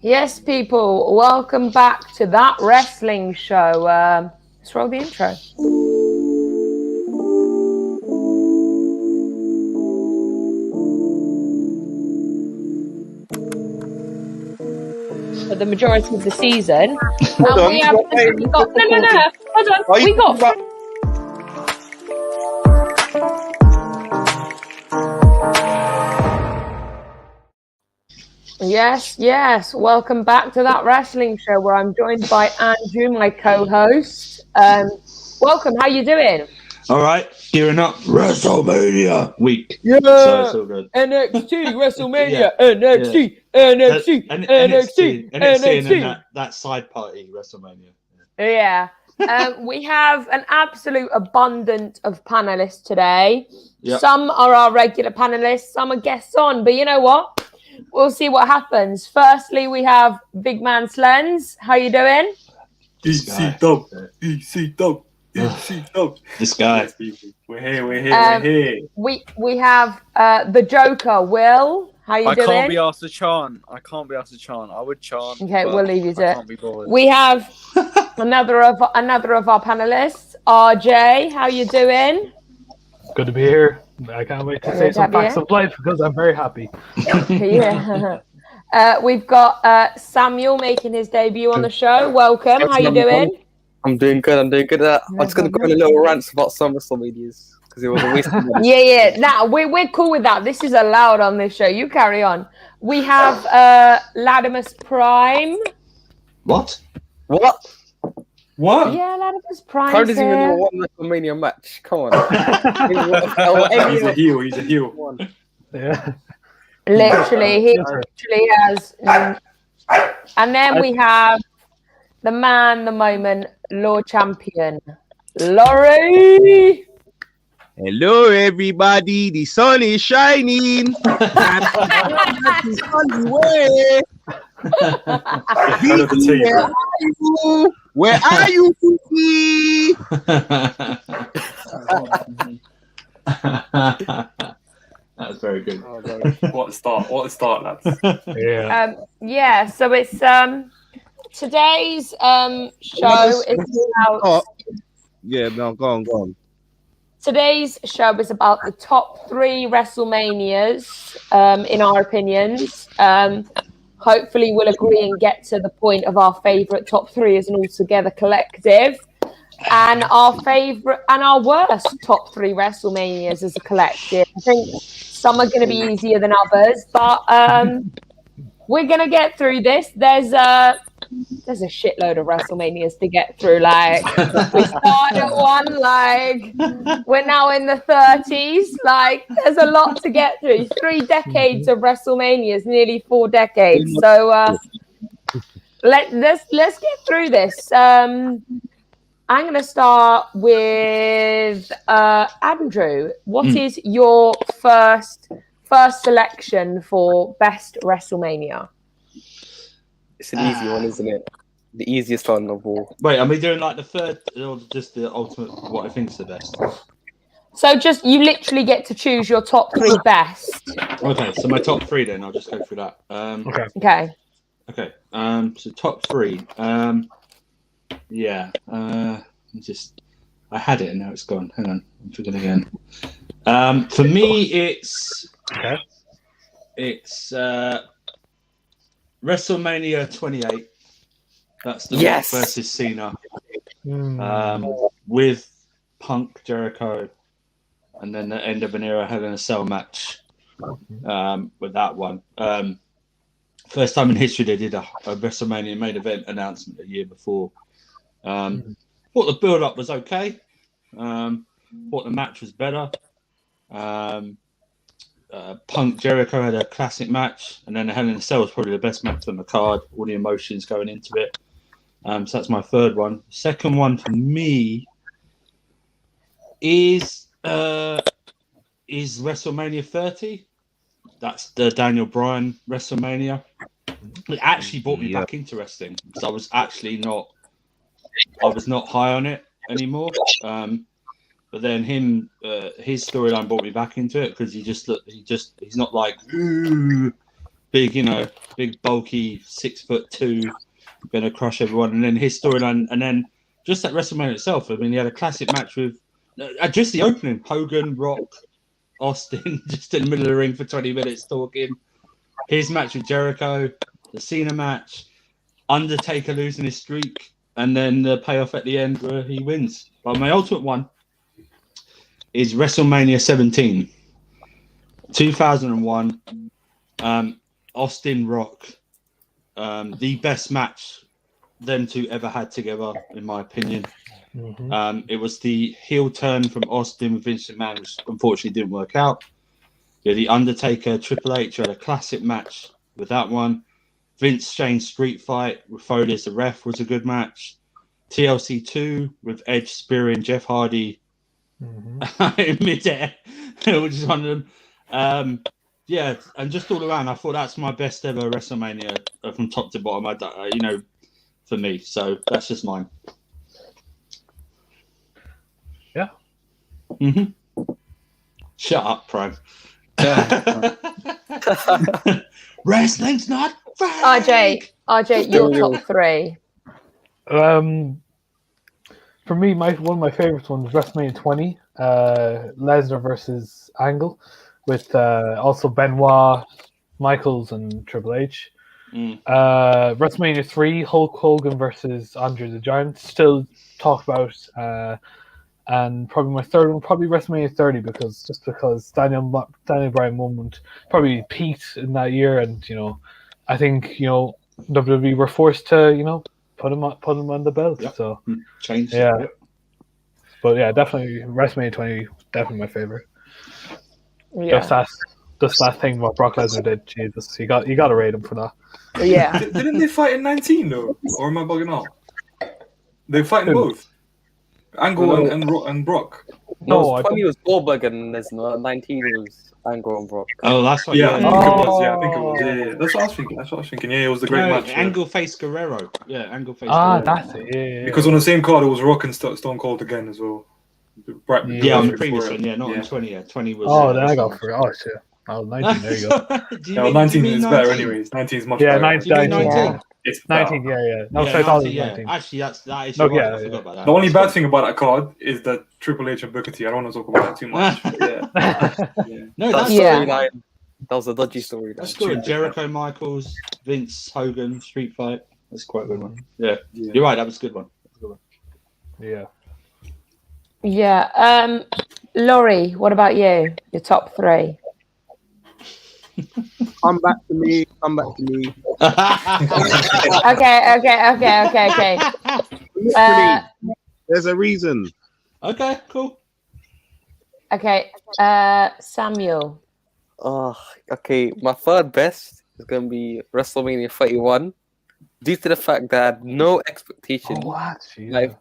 Yes, people, welcome back to That Wrestling Show. Let's roll the intro. For the majority of the season, Hold on, we have what name? we got no. Hold on, Are you we got. talking Yes. Welcome back to That Wrestling Show, where I'm joined by Andrew, my co-host. Welcome. How you doing? All right, gearing up. WrestleMania week. Yeah. So it's all good. NXT, WrestleMania, Yeah. NXT, NXT, NXT, NXT, and then that side party WrestleMania. Yeah. We have an absolute abundance of panelists today. Yep. Some are our regular panelists, some are guests on, but you know what? We'll see what happens. Firstly, we have Big Man Slens. How you doing? EC Dub. This guy. We're here. We have the Joker, Will. How you doing? I can't be asked to chant. I would chant. Okay, we'll leave you to it. Can't be bothered. We have another of our panelists, RJ. How you doing? Good to be here. I can't wait to say some facts of life because I'm very happy. Yeah. We've got Samuel making his debut on the show. Welcome. How you doing? I'm doing good. I'm just going to go on a little rant about some WrestleManias because it was a waste of money. Yeah. Nah, we're cool with that. This is allowed on this show. You carry on. We have Latimus Prime. What? What? Yeah, Latimus Prime. How does he even know one WrestleMania match? Come on. He's a heel. Yeah. Literally, he literally has. And then we have the man, the moment, Lord Champion, Laurie. Hello, everybody. The sun is shining. It's on the way. Where are you, Fuki? That's very good. What a start, lads. Yeah. So it's today's show is about. Yeah, no, go on. Today's show is about the top 3 WrestleManias, in our opinions. Hopefully, we'll agree and get to the point of our favourite top 3 as an altogether collective, and our favourite and our worst top 3 WrestleManias as a collective. I think some are going to be easier than others, but we're going to get through this. There's a shitload of WrestleManias to get through. Like, we started at one, like, we're now in the 30s. Like, there's a lot to get through. 3 decades of WrestleManias, nearly 4 decades. So let's get through this. I'm going to start with Andrew. What is your first selection for best WrestleMania? It's an easy one, isn't it? The easiest one of all. Wait, are we doing like the third or just the ultimate, what I think is the best? So just, you literally get to choose your top 3 best. Okay, so my top 3 then, I'll just go through that. Okay. Okay, so top 3. I had it and now it's gone. Hang on, I'm forgetting again. For me, it's WrestleMania 28. That's the Rock versus Cena. With Punk, Jericho, and then the end of an era Hell in a Cell match. With that one. First time in history they did a WrestleMania main event announcement a year before. Thought the build-up was okay. Thought the match was better. Punk Jericho had a classic match, and then the Hell in a Cell was probably the best match on the card. All the emotions going into it. So that's my third one. Second one for me is WrestleMania 30. That's the Daniel Bryan WrestleMania. It actually brought me back into wrestling because I was not high on it anymore. But then his storyline brought me back into it because he's not like, ooh, big, big bulky 6'2", gonna crush everyone, and then his storyline, and then just that WrestleMania itself. I mean, he had a classic match with just the opening: Hogan, Rock, Austin, just in the middle of the ring for 20 minutes talking. His match with Jericho, the Cena match, Undertaker losing his streak, and then the payoff at the end where he wins. But my ultimate one is WrestleMania 17, 2001. Austin Rock, the best match them two ever had together, in my opinion. Mhm. It was the heel turn from Austin with Vince McMahon, which unfortunately didn't work out. Yeah, the Undertaker, Triple H had a classic match with that one. Vince Shane street fight with Foley as the ref was a good match. TLC 2 with Edge spearing Jeff Hardy Mhm. in midair, which is one of them. Yeah, and just all around, I thought that's my best ever WrestleMania from top to bottom. For me, so that's just mine. Yeah. Shut up, Prime. Wrestling's not fake. RJ, your top three. For me, one of my favorites ones is WrestleMania 20, Lesnar versus Angle, with also Benoit, Michaels, and Triple H. WrestleMania 3, Hulk Hogan versus Andre the Giant, still talked about. And probably my third one, probably WrestleMania 30, because Daniel Bryan moment probably peaked in that year, and I think WWE were forced to put him on the belt. Yep. So Change. yeah. Yep. But yeah, definitely WrestleMania 20, definitely my favorite. Yeah. Just that thing what Brock Lesnar did. Jesus, you got to rate him for that. Yeah. Didn't they fight in 19 though? Or am I bugging out? They fight in both. Angle and Brock. No, I 20 was Goldberg and Lesnar. 19 was Angle and Brock. Oh, that's what. Yeah, I think Oh. it was. Yeah, I think it was. Yeah. That's what I was thinking. Yeah, it was a great match. Yeah. Angle face Guerrero. Yeah, Angle face. Ah, Guerrero. that's it. Yeah. Because on the same card, it was Rock and Stone Cold again as well. Right. Yeah, on the before previous it. one. Yeah, not on 20. Yeah, 20 was. Oh, then I got for oh shit. Oh, 19. There you go. Yeah, well, 19 is better anyways. 19 is much Yeah, better. 19. 19. It's 19. better. Yeah. No, Yeah, so I thought it was 19, 19. Actually, that is. No, right. yeah, I forgot about that. The only bad thing about that card is that Triple H and Booker T. I don't want to talk about that too much. But yeah. No, That that's Yeah. storyline, that was a dodgy storyline. That's good. Jericho, Michaels, Vince, Hogan, street fight. That's quite a good one. Yeah, you're right. That was a good one. Yeah. Yeah. Laurie, what about you? Your top three. Come back to me. Okay. Literally, there's a reason. Okay, cool. Okay. Samuel. Oh, okay. My third best is going to be WrestleMania 31. Due to the fact that I had no expectation. Oh, what? Jeez. Like,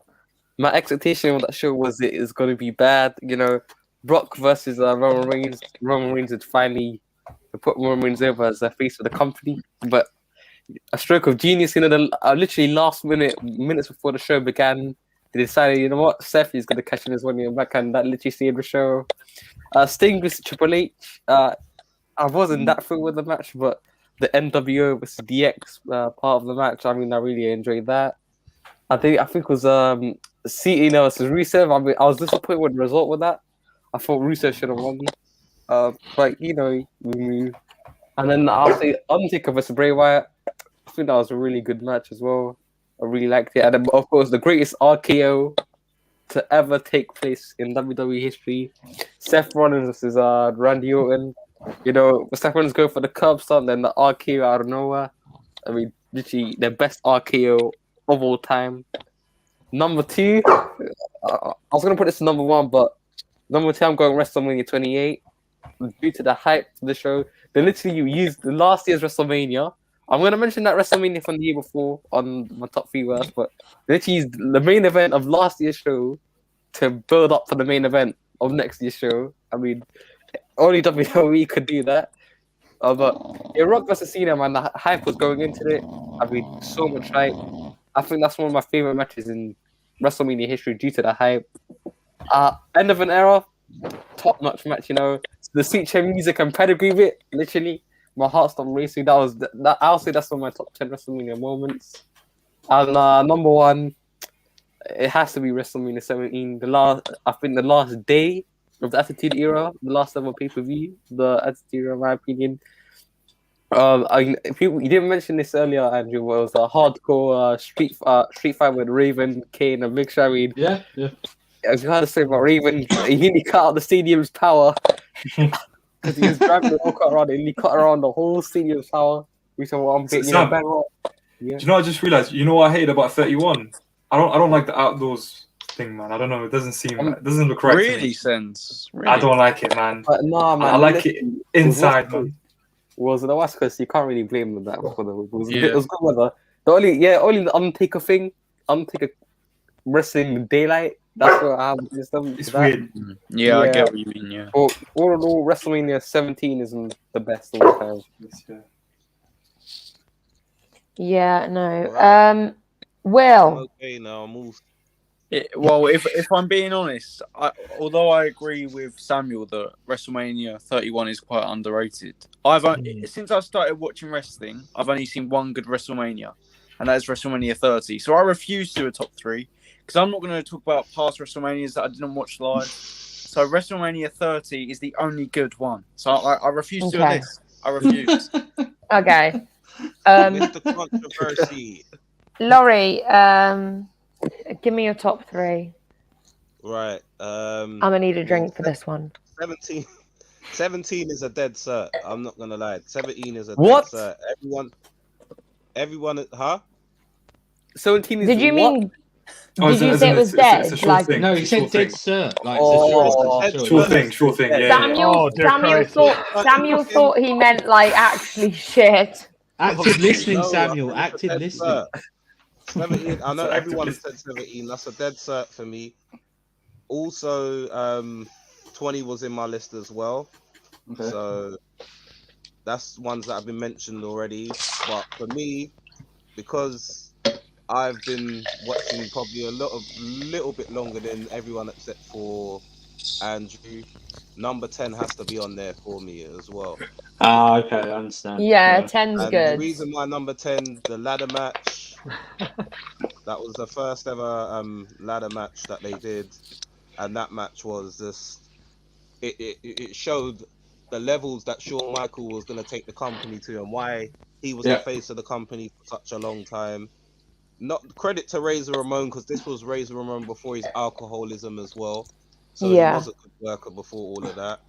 my expectation of that show was it is going to be bad. Brock versus Roman Reigns. Roman Reigns had finally put Roman Reigns over as the face of the company. But a stroke of genius, the literally last minutes before the show began, they decided, you know what, Seth is going to cash in his money back, and that literally saved the show. Sting versus Triple H. I wasn't that thrilled with the match, but the NWO versus DX part of the match, I really enjoyed that. I think it was Cena versus Rusev. I was disappointed with the result with that. I thought Rusev should have won. But we move. And then I'll say Undertaker versus Bray Wyatt. I think that was a really good match as well. I really liked it. And then, of course, the greatest RKO to ever take place in WWE history. Seth Rollins versus Randy Orton. Seth Rollins go for the curb stomp, then the RKO out of nowhere. Literally the best RKO of all time. Number 2, I was going to put this number 1, but number 2, I'm going WrestleMania 28. Due to the hype of the show, they literally used the last year's WrestleMania. I'm going to mention that WrestleMania from the year before on my top 3 worst, but they literally used the main event of last year's show to build up for the main event of next year's show. Only WWE could do that. But Rock versus Cena, man, the hype was going into it. So much hype. I think that's one of my favorite matches in WrestleMania history due to the hype. End of an era, top-notch match, the Sweet Chin music and pedigree bit, literally. my heart stopped racing. I'll say that's one of my top 10 WrestleMania moments. And number one, it has to be WrestleMania 17. I think the last day of the Attitude Era, the last ever pay-per-view, the Attitude Era, in my opinion. You didn't mention this earlier, Andrew. But it was a hardcore street fight with Raven, Kane, and Big Show. Yeah. I was going to say about Raven, he nearly cut out the stadium's power because he was driving the walk around and he cut around the whole stadium's power. We said, "Well, I'm big, Sam, yeah." Do you know? I just realized. You know what I hate about 31? I don't like the outdoors thing, man. I don't know. It doesn't look right. Really, Sense. Really? I don't like it, man. But no, man, I like it inside, man. Was the West Coast? You can't really blame them that for it was good weather. Only the Undertaker thing, Undertaker wrestling in daylight. That's what I have against them. It's weird. Yeah, I get what you mean. Yeah. But all in all, WrestleMania 17 isn't the best of all time. Yeah, no. Right. Will. Okay, now move. Well, if I'm being honest, although I agree with Samuel that WrestleMania 31 is quite underrated, since I started watching wrestling, I've only seen one good WrestleMania, and that is WrestleMania 30. So I refuse to do a top three because I'm not going to talk about past WrestleManias that I didn't watch live. So WrestleMania 30 is the only good one. So I refuse to do a list. I refuse. Okay. Mr. Controversy. Laurie, give me your top three. Right. I'm gonna need a drink for this one. 17 is a dead cert. I'm not gonna lie. 17 is a What? dead cert. Everyone, huh? 17 is Did you what? mean? Did you say it was dead? It's a short Like thing. No, he It's a said short dead thing. cert. Like, Short thing. Yeah. Samuel thought he meant like actually shit. Active listening, No, Samuel. I think it's a Active dead listening. cert. 17. I know So everyone active said 17. That's a dead cert for me. Also, 20 was in my list as well. Okay. So that's ones that have been mentioned already. But for me, because I've been watching probably a little bit longer than everyone except for Andrew, number 10 has to be on there for me as well. Okay, I understand. Yeah, 10's And good. the reason why number 10, the ladder match, that was the first ever ladder match that they did, and that match was just it showed the levels that Shawn Michaels was going to take the company to and why he was the face of the company for such a long time. Not credit to Razor Ramon because this was Razor Ramon before his alcoholism as well, so he was a good worker before all of that.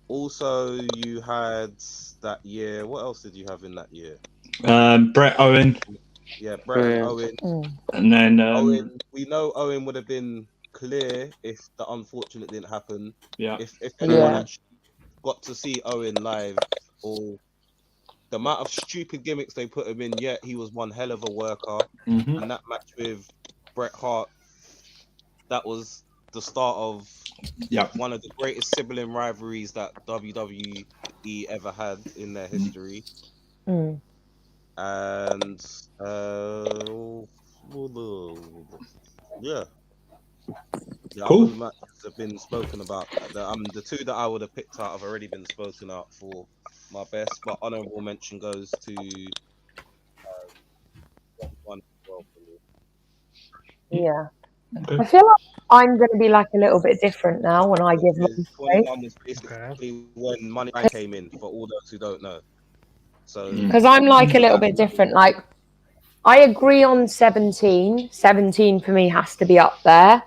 Also, you had that year. What else did you have in that year? Brett Owen. Yeah, Brett Owen. And then Owen. We know Owen would have been clear if the unfortunate didn't happen. Yeah. If anyone actually got to see Owen live, or the amount of stupid gimmicks they put him in, yet he was one hell of a worker. And that match with Bret Hart, that was the start of one of the greatest sibling rivalries that WWE ever had in their history. And the Cool. other matches have been spoken about. The two that I would have picked out have already been spoken out for my best, but honorable mention goes to one as well for me. Yeah. I feel like I'm going to be like a little bit different now when I give them. 21 was basically when Money Bank came in, for all those who don't know. So because I'm like a little bit different. Like I agree on 17. 17 for me has to be up there.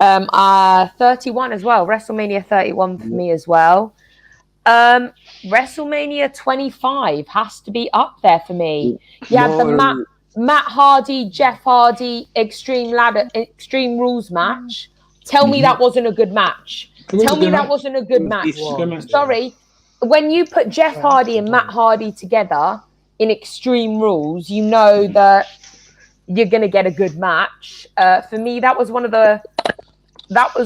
31 as well. WrestleMania 31 for me as well. WrestleMania 25 has to be up there for me. You have the Matt Hardy, Jeff Hardy, Extreme Rules match. Tell me that wasn't a good match. Tell me that wasn't a good match. Sorry. When you put Jeff Hardy and Matt Hardy together in Extreme Rules, you know that you're going to get a good match. For me, that was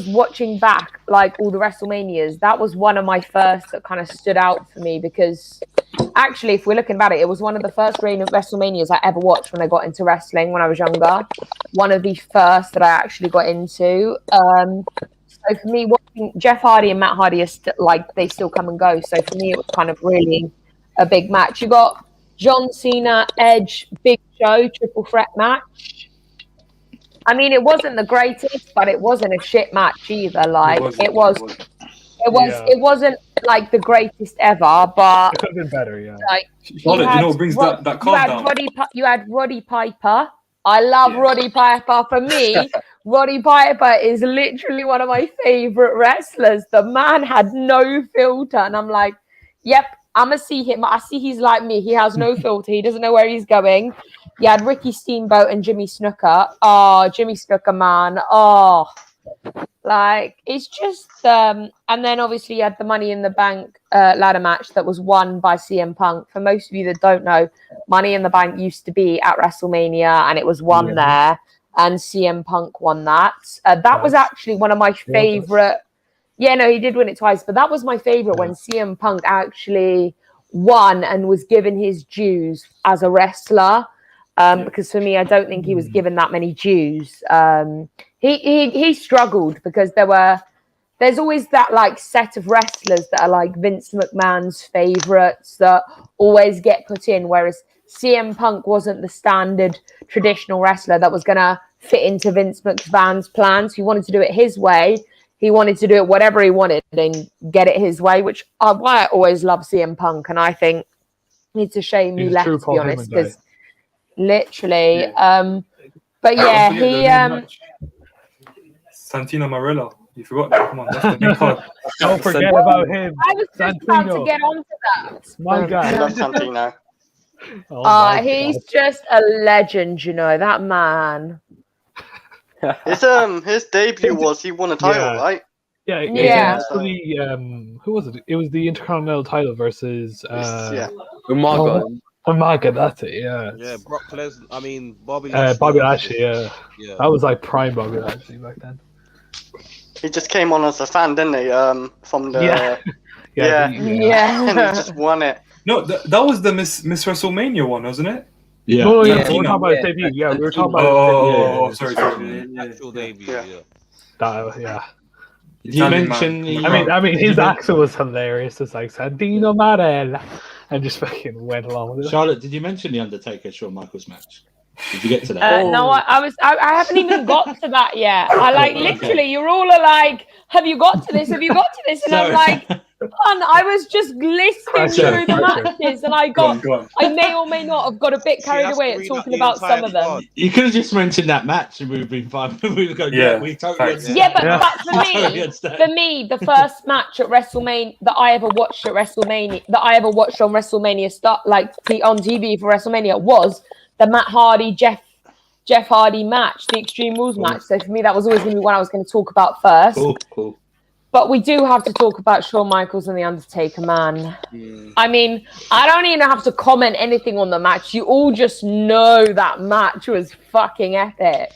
watching back, like all the WrestleManias, that was one of my first that kind of stood out for me because actually, if we're looking about it, it was one of the first WrestleManias I ever watched when I got into wrestling when I was younger. One of the first that I actually got into. So for me, watching Jeff Hardy and Matt Hardy are they still come and go. So for me, it was kind of really a big match. You got John Cena, Edge, Big Show, triple threat match. I mean, it wasn't the greatest, but it wasn't a shit match either. Like it wasn't like the greatest ever, but It could have been better, yeah. like It brings that calm down. You had Roddy Piper. I love Roddy Piper. For me, Roddy Piper is literally one of my favorite wrestlers. The man had no filter, and I'm like, yep, I'm gonna see him. I see he's like me. He has no filter. He doesn't know where he's going. You had Ricky Steamboat and Jimmy Snuka. Oh, Jimmy Snuka, man. Oh, like it's just. And then obviously you had the Money in the Bank ladder match that was won by CM Punk. For most of you that don't know, Money in the Bank used to be at WrestleMania, and it was won there. And CM Punk won that. That was actually one of my favorite. Yeah, no, he did win it twice, but that was my favorite when CM Punk actually won and was given his dues as a wrestler. Because for me, I don't think he was given that many dues. He struggled because there's always that like set of wrestlers that are like Vince McMahon's favorites that always get put in, whereas CM Punk wasn't the standard traditional wrestler that was going to fit into Vince McMahon's plans. He wanted to do it his way. He wanted to do it whatever he wanted and get it his way, which why I always love CM Punk. And I think it's a shame he left, to be honest, because literally. But yeah, Santino Marella. You forgot that. Come on, that's the new card. Don't forget about him. I was just about to get onto that. My I love God. Santino. He's just a legend, you know, that man. His debut was he won a title, right? Yeah. Yeah. Who was it? It was the Intercontinental title versus Umaga. That's it. Yeah. Yeah, Brock Lesnar. I mean, Bobby Lashley. Yeah. Yeah. That was like prime Bobby Lashley back then. He just came on as a fan, didn't he? From the Yeah. and he just won it. No, that was the Miss WrestleMania one, wasn't it? Yeah. No, Yeah. we were talking about his debut. Yeah, we were talking about Oh, his sorry. Actual debut. Yeah. debut. Yeah. Did you mention? I mean, his accent was hilarious. It's like Santino Marella, and just fucking went along with it. Charlotte, did you mention the Undertaker Shawn Michaels match? Did you get to that? No, I haven't even got to that yet. I like literally, you're all like, have you got to this? Have you got to this? And I'm like, I was just listing through the matches, and I may or may not have got a bit carried away at talking about some of them. You could have just mentioned that match, and we've been fine. We would go, we totally understand. Yeah, but for me, the first match at WrestleMania that I ever watched on WrestleMania on TV for WrestleMania was the Matt Hardy Jeff Hardy match, the Extreme Rules match. So for me, that was always going to be one I was going to talk about first. Cool. But we do have to talk about Shawn Michaels and The Undertaker, man. I mean, I don't even have to comment anything on the match. You all just know that match was fucking epic.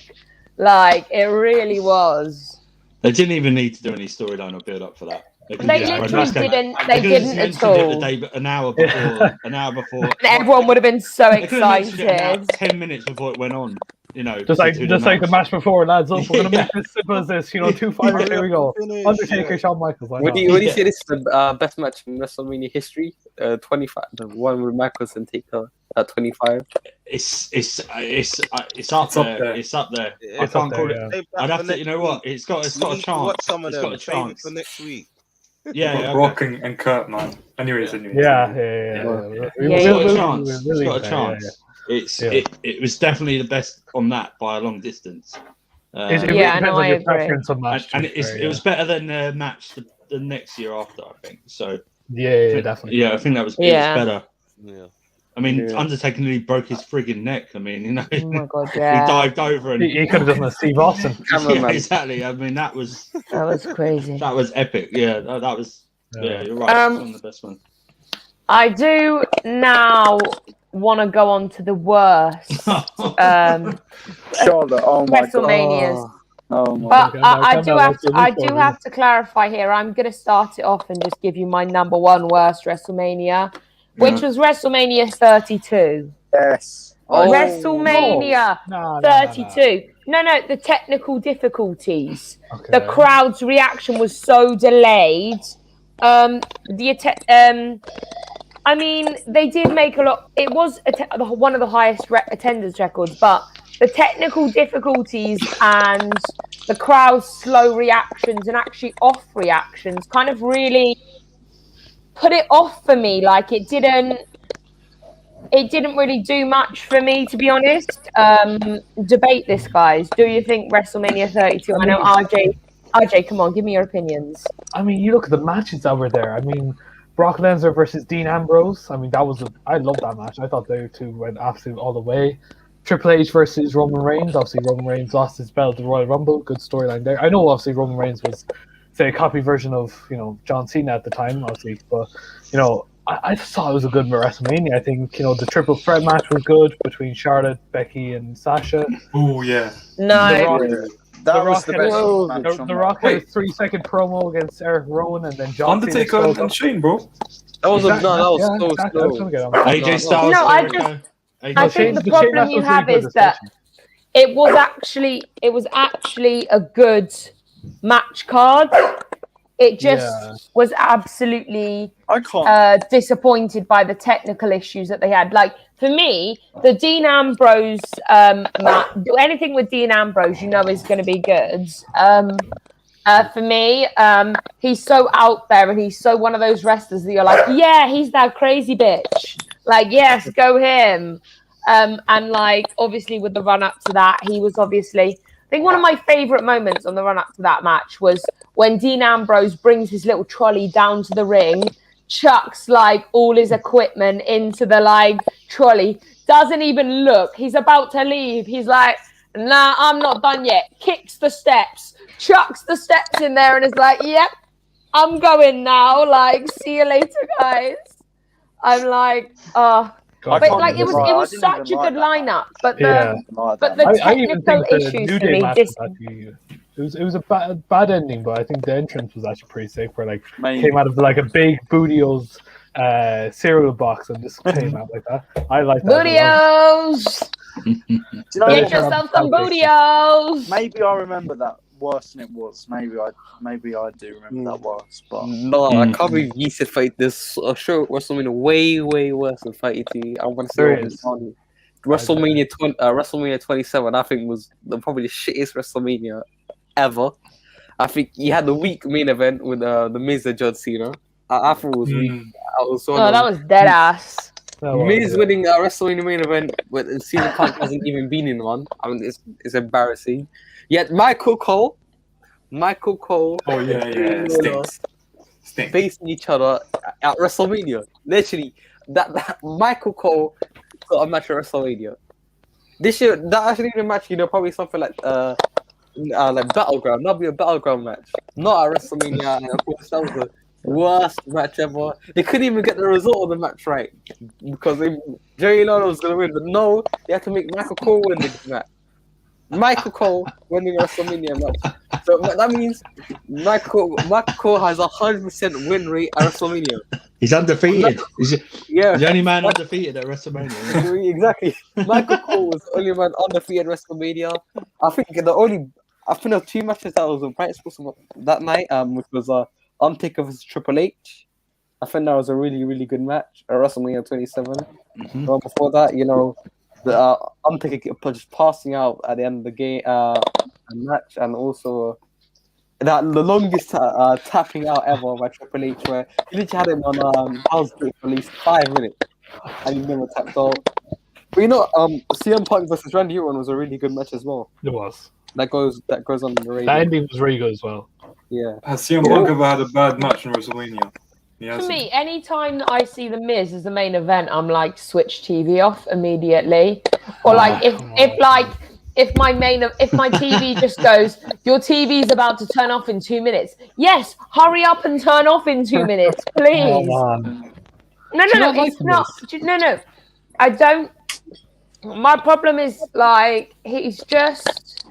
Like, it really was. They didn't even need to do any storyline or build up for that. They literally didn't. They didn't at all. An hour before. And everyone would have been so excited. 10 minutes before it went on. You know, Just like the match before, lads. We're gonna make it as simple as this. Two fighters. Here we go. Undertaker, Shawn Michaels. What do you say? This is the best match in WrestleMania history? 25. The one with Michaels and Taker at 25. It's up there. It's up there. I can't call it. I'd have to. You know what? It's got a chance. Watch some of them. It's got a chance for next week. Yeah. Brock and Kurt, man. Anyways. Yeah. It's got a chance. It's got a chance. It was definitely the best on that by a long distance. I agree. It was better than the match the next year after, I think. So definitely. Yeah, I think that was better. Yeah. I mean, Undertaker nearly broke his friggin' neck. I mean, you know, oh my God, he dived over and he could have done a Steve Austin. Yeah, exactly. I mean, that was crazy. That was epic. Yeah, that was. Yeah, you're right. It's one of the best ones. I do now want to go on to the worst Charlotte, WrestleManias. But I do have to clarify here. I'm going to start it off and just give you my number one worst WrestleMania, which was WrestleMania 32. Yes. WrestleMania 32. the technical difficulties. Okay. The crowd's reaction was so delayed. I mean, they did make a lot. It was one of the highest attendance records, but the technical difficulties and the crowd's slow reactions and actually off reactions kind of really put it off for me. Like it didn't really do much for me, to be honest. Debate this, guys. Do you think WrestleMania 32? I know RJ, come on, give me your opinions. I mean, you look at the matches that were there. I mean, Brock Lesnar versus Dean Ambrose. I mean, I love that match. I thought they two went absolutely all the way. Triple H versus Roman Reigns. Obviously, Roman Reigns lost his belt at the Royal Rumble. Good storyline there. I know, obviously, Roman Reigns was, say, a copy version of, John Cena at the time, obviously. But, I just thought it was a good WrestleMania. I think, the triple threat match was good between Charlotte, Becky, and Sasha. Oh, yeah. No. The Rock had a 3-second promo against Eric Rowan, and then John Undertaker and Shane, bro. That was Exactly. so slow. AJ Styles. No, I think the problem you have is that it was actually a good match card. It just was absolutely disappointed by the technical issues that they had. Like, for me, the Dean Ambrose anything with Dean Ambrose, is going to be good. For me, he's so out there and he's so one of those wrestlers that you're like, yeah, he's that crazy bitch. Like, yes, go him. And like, obviously with the run up to that, he was obviously, I think one of my favorite moments on the run up to that match was when Dean Ambrose brings his little trolley down to the ring, chucks like all his equipment into the like trolley, doesn't even look. He's about to leave. He's like, nah, I'm not done yet. Kicks the steps, chucks the steps in there and is like, yep, I'm going now. Like, see you later, guys. I'm like, but like it was such a good lineup, but the technical issues for me. It was a bad ending, but I think the entrance was actually pretty sick. Where like came out of like a big Booty-O's cereal box and just came out like that. I like that. Booty-O's. Get yourself some Booty-O's. Maybe I remember that worse than it was. Maybe I do remember that worse. But no, I can't believe you said fight this. Sure, WrestleMania way worse than Fight ET. I want to say it was on WrestleMania 27. I think was probably the shittiest WrestleMania ever. I think you had the weak main event with the Miz and John Cena. I thought it was weak. That was dead ass. Miz winning a WrestleMania main event when CM Punk hasn't even been in one. I mean, it's embarrassing. Yet Michael Cole. Oh yeah, stinks. Facing each other at WrestleMania. Literally, that Michael Cole got a match at WrestleMania. This year, that actually the match, probably something like Battleground. That'll be a Battleground match, not at WrestleMania. And of course, that was the worst match ever. They couldn't even get the result of the match right because Jerry Lawler was going to win, but no, they had to make Michael Cole win the match. Michael Cole winning a WrestleMania match. So that means Michael Cole has 100% win rate at WrestleMania. He's undefeated. He's the only man undefeated at WrestleMania. Exactly. Michael Cole was the only man undefeated at WrestleMania. I think there were 2 matches that was on Pride Sports that night, which was Undertaker versus Triple H. I think that was a really, really good match at WrestleMania 27. Mm-hmm. Before that, the Undertaker just passing out at the end of the game match, and also the longest tapping out ever by Triple H, where he literally had him on house break for at least 5 minutes, and he never tapped out. But CM Punk versus Randy Orton was a really good match as well. It was. That goes on the radio. That ending was really good as well. Yeah. Has CM Punk ever had a bad match in WrestleMania? For me, anytime that I see the Miz as the main event, I'm like, switch TV off immediately. Or like if my TV just goes, your TV's about to turn off in 2 minutes. Yes, hurry up and turn off in 2 minutes, please. No, it's not. No. I don't. My problem is like he's just.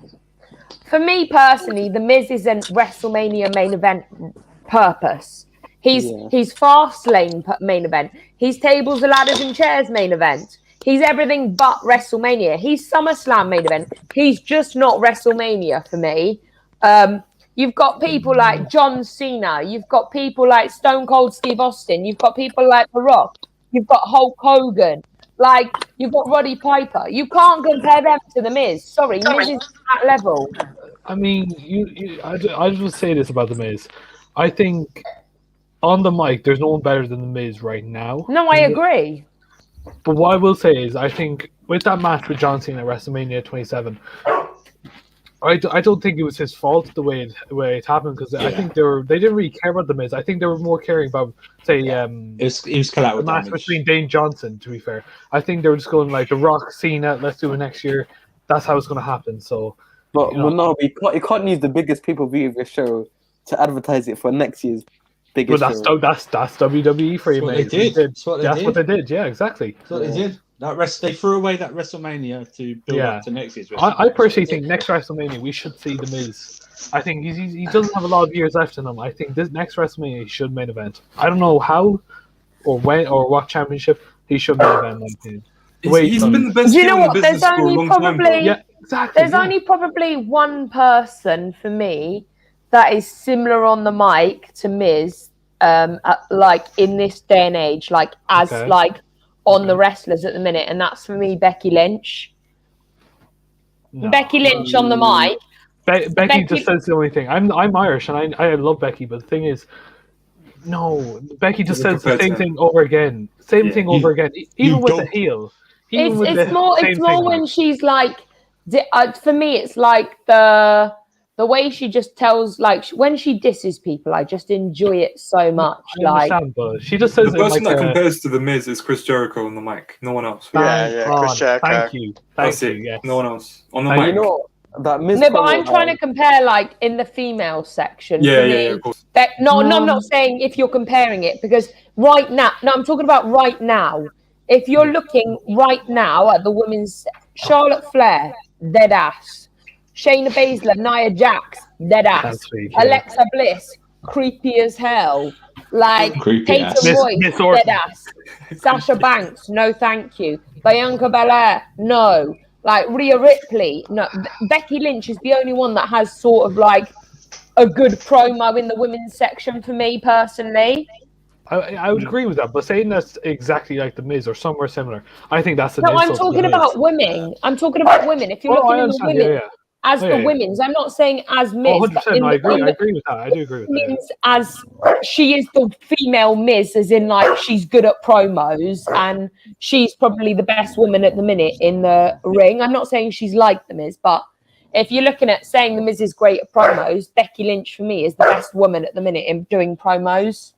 For me personally, the Miz isn't WrestleMania main event purpose. He's Fastlane main event. He's tables, ladders, and chairs main event. He's everything but WrestleMania. He's SummerSlam main event. He's just not WrestleMania for me. You've got people like John Cena. You've got people like Stone Cold Steve Austin. You've got people like The Rock. You've got Hulk Hogan. Like, you've got Roddy Piper. You can't compare them to The Miz. Sorry, Miz is at that level. I mean, I just say this about The Miz. I think on the mic, there's no one better than The Miz right now. No, I agree. But what I will say is, I think with that match with John Cena at WrestleMania 27, I don't think it was his fault the way it happened, because I think they didn't really care about The Miz. I think they were more caring about, say, it was collateral the match damage. between Dane Johnson. To be fair, I think they were just going like The Rock, Cena. Let's do it next year. That's how it's going to happen. So, But no, you can't use the biggest people-view of your show to advertise it for next year's biggest show. That's WWE for you, That's what mate. they did. That's what they did. Yeah, exactly. That's what they did. They threw away that WrestleMania to build up to next year's WrestleMania. I personally think next WrestleMania we should see The Miz. I think he doesn't have a lot of years left in him. I think this next WrestleMania he should main event. I don't know how or when or what championship he should main event. In my opinion. He's been the best Do you know heel in what? the There's business for a only long time. Bro. probably Yeah, exactly. there's only probably one person for me that is similar on the mic to Miz, like in this day and age, like as Okay. like on the wrestlers at the minute, and that's for me Becky Lynch. No. Becky Lynch on the mic. Becky just says the only thing. I'm Irish and I love Becky, but the thing is, no, Becky just says the same thing over again. Same thing over again. Even with the heel. It's more when she's like, for me, it's like the way she just tells, like when she disses people, I just enjoy it so much. I understand, but she just says The person like that compares to The Miz is Chris Jericho on the mic. No one else. Chris Jericho. Thank you. That's it. Yes. No one else on the Thank mic. You know that Miz. No, but I'm trying to compare like in the female section. Yeah, for me, of course. No, I'm not saying if you're comparing it, because right now, no, I'm talking about right now. If you're looking right now at the women's, Charlotte Flair, dead ass. Shayna Baszler, Nia Jax, dead ass. Alexa Bliss, creepy as hell. Like Peyton Royce, dead ass. Sasha Banks, no thank you. Bianca Belair, no. Like Rhea Ripley, no. Becky Lynch is the only one that has sort of like a good promo in the women's section for me personally. I would agree with that, but saying that's exactly like The Miz or somewhere similar, I think that's an No, I'm insult to talking The Miz. about women. I'm talking about women. If you're looking at the women as the women's, I'm not saying as Miz. 100%. I agree with that. I do agree with that. Means as she is the female Miz, as in like she's good at promos and she's probably the best woman at the minute in the ring. I'm not saying she's like the Miz, but if you're looking at saying the Miz is great at promos, Becky Lynch for me is the best woman at the minute in doing promos.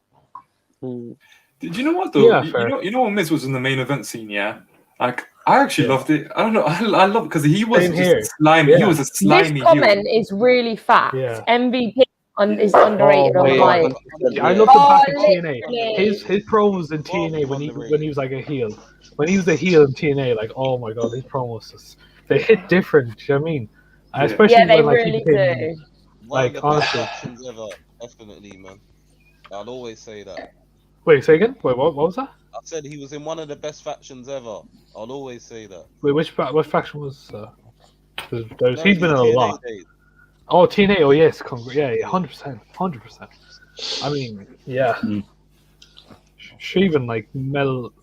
Did you know what though? Yeah, you know when Miz was in the main event scene, yeah? Like I actually loved it. I don't know. I love it because he was just slimy. Yeah. He was a slimy. This comment is really fat. Yeah. MVP is underrated on my. I love the back in TNA. His promos in TNA when he was like a heel. When he was a heel in TNA, like oh my god, his promos they hit different. Do you know what I mean? Especially they when, like, really do. Like honestly, Factions ever, definitely, man. I'll always say that. wait, say again. Wait, what was that? I said he was in one of the best factions ever. I'll always say that. Wait, what faction was? He's been in a TNA lot. days. Oh, TNA. Oh yes, 100%, 100%. I mean, yeah. She even like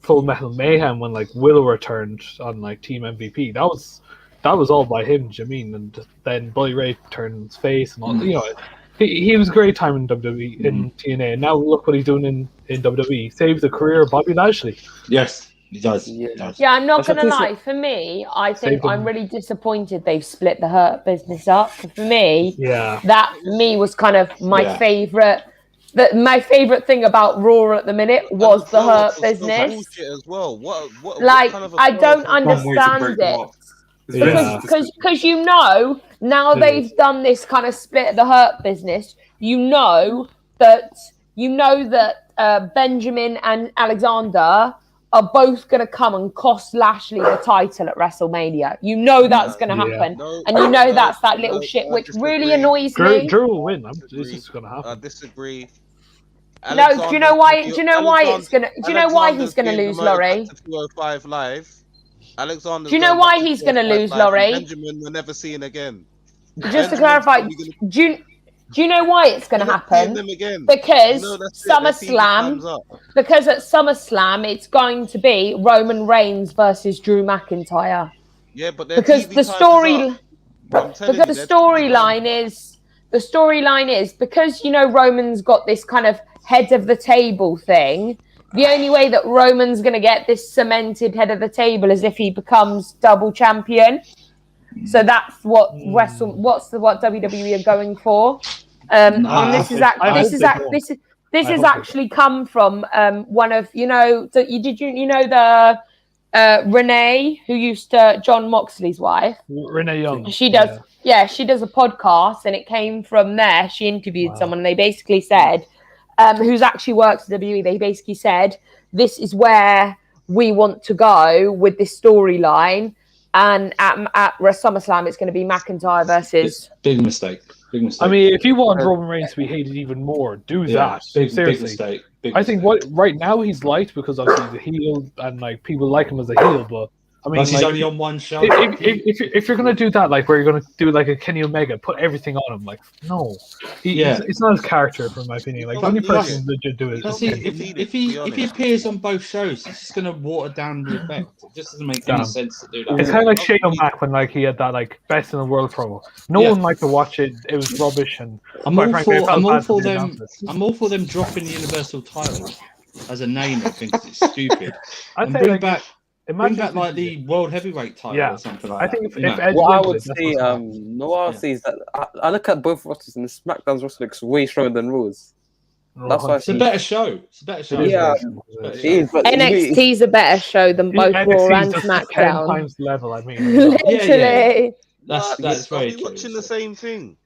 Full Metal Mayhem when like Willow returned on like Team MVP. That was all by him, Jameen, and then Bully Ray turned his face and all. You know, he was a great time in WWE in TNA, and now look what he's doing in WWE. Saved the career of Bobby Lashley. Yes, he does. Yeah, I'm not gonna lie. For me, I think I'm really disappointed they've split the Hurt Business up. For me, that was kind of my favorite. My favorite thing about Raw at the minute was the Hurt Business. As well. What like kind of I don't understand it. Because you know now they've done this kind of split of the Hurt Business. You know that Benjamin and Alexander are both going to come and cost Lashley the title at WrestleMania. You know that's going to happen, and you know that's that little shit, which really annoys me. Drew will win. This is going to happen. I disagree. No, do you know why? Do you know why it's gonna? Do you know why he's gonna lose, Laurie? 205 Live. Alexander. Do you know why he's going to lose, Laurie? Benjamin, we're never seeing again. Just to clarify, do you know why it's going to happen? Because SummerSlam, because at SummerSlam it's going to be Roman Reigns versus Drew McIntyre. Yeah, but because the storyline is because Roman's got this kind of head of the table thing. The only way that Roman's going to get this cemented head of the table is if he becomes double champion. So that's what WWE are going for. And this is actually come from one of the Renee, who used to John Moxley's wife. Renee Young. She does she does a podcast, and it came from there. She interviewed someone, and they basically said, who's actually works at WWE, they basically said, this is where we want to go with this storyline. And at SummerSlam, it's going to be McIntyre versus... Big mistake. I mean, if you want Roman Reigns to be hated even more, do that. Seriously. Big mistake. I think right now he's liked because obviously he's a heel and like people like him as a heel, but I mean, he's only on one show. If you're gonna do that, like where you're gonna do like a Kenny Omega, put everything on him, like no, it's not his character, from my opinion. Like the only person that should do it. If he appears on both shows, it's just gonna water down the effect. It just doesn't make any sense to do that. It's kind of like Shane O'Mac when like he had that like best in the world promo. No one liked to watch it. It was rubbish, and I'm all for them dropping the Universal title as a name. I think it's stupid. I'd say bring back like the World Heavyweight title or something like that. I think if Edge what I would say, is that I look at both rosters, and the SmackDown's roster looks way stronger than Raw's. That's why it's a better show. Yeah, NXT's a better show than both Raw and SmackDown. 10 times level, I mean. Literally. That's very true. Are we watching the same thing?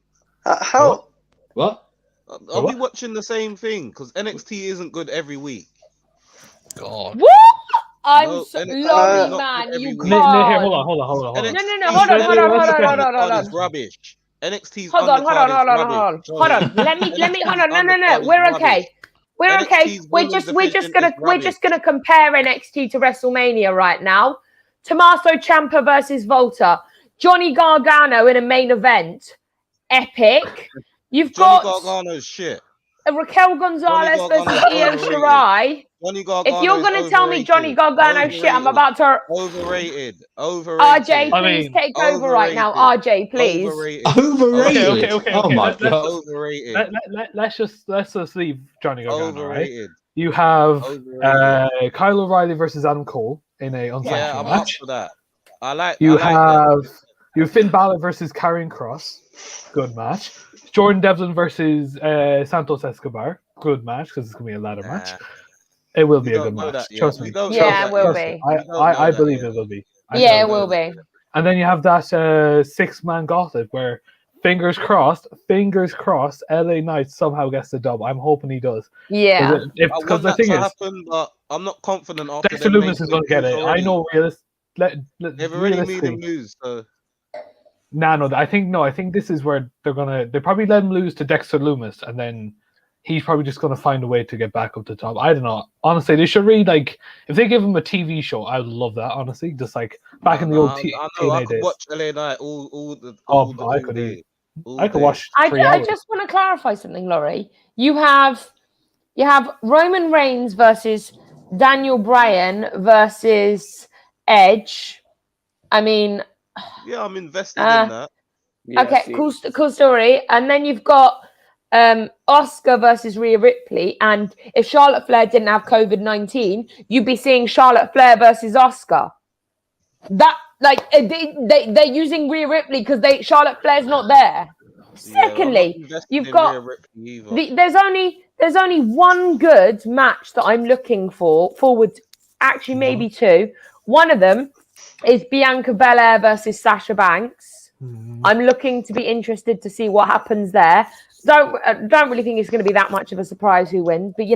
How? What? Are we watching the same thing? Because NXT isn't good every week. God. What? I'm sorry, man. You can't. Here, hold on. No. Hold on. It's rubbish. NXT's Hold on. Let me. No. We're okay. We're okay. We're just gonna compare NXT to WrestleMania right now. Tommaso Ciampa versus Volta. Johnny Gargano in a main event. Epic. You've got Gargano's shit. Raquel Gonzalez versus Io Shirai. If you're going to tell me Johnny Gargano shit, I'm about to... Overrated. RJ, please take over right now. RJ, please. Overrated. Okay. Oh my God. Overrated. Let's just leave Johnny Gargano. Overrated. Right? You have Kyle O'Reilly versus Adam Cole in a unsanctioned match. For that. You have Finn Balor versus Karrion Kross. Good match. Jordan Devlin versus Santos Escobar. Good match because it's going to be a ladder match. It will be a good match. Trust me. Yeah, it will be. I believe it will be. Yeah, it will be. And then you have that 6-man gauntlet where fingers crossed, LA Knight somehow gets the dub. I'm hoping he does. Yeah. Because the thing is, happen, but I'm not confident. Dexter Lumis is going to get it. I know they've already made him lose. So. No. I think this is where they probably let him lose to Dexter Lumis, and then he's probably just gonna find a way to get back up to top. I don't know. Honestly, they should really if they give him a TV show, I would love that. Honestly, just like back in the old TNA days. Watch LA Knight all the I could watch. I just want to clarify something, Laurie. You have Roman Reigns versus Daniel Bryan versus Edge. I mean. Yeah, I'm invested in that. Okay, cool story. And then you've got Asuka versus Rhea Ripley. And if Charlotte Flair didn't have COVID-19, you'd be seeing Charlotte Flair versus Asuka. That they're using Rhea Ripley because Charlotte Flair's not there. Secondly, you've got there's only one good match that I'm looking forward. Actually, maybe two. One of them is Bianca Belair versus Sasha Banks. I'm looking to be interested to see what happens there. Don't really think it's going to be that much of a surprise who wins, but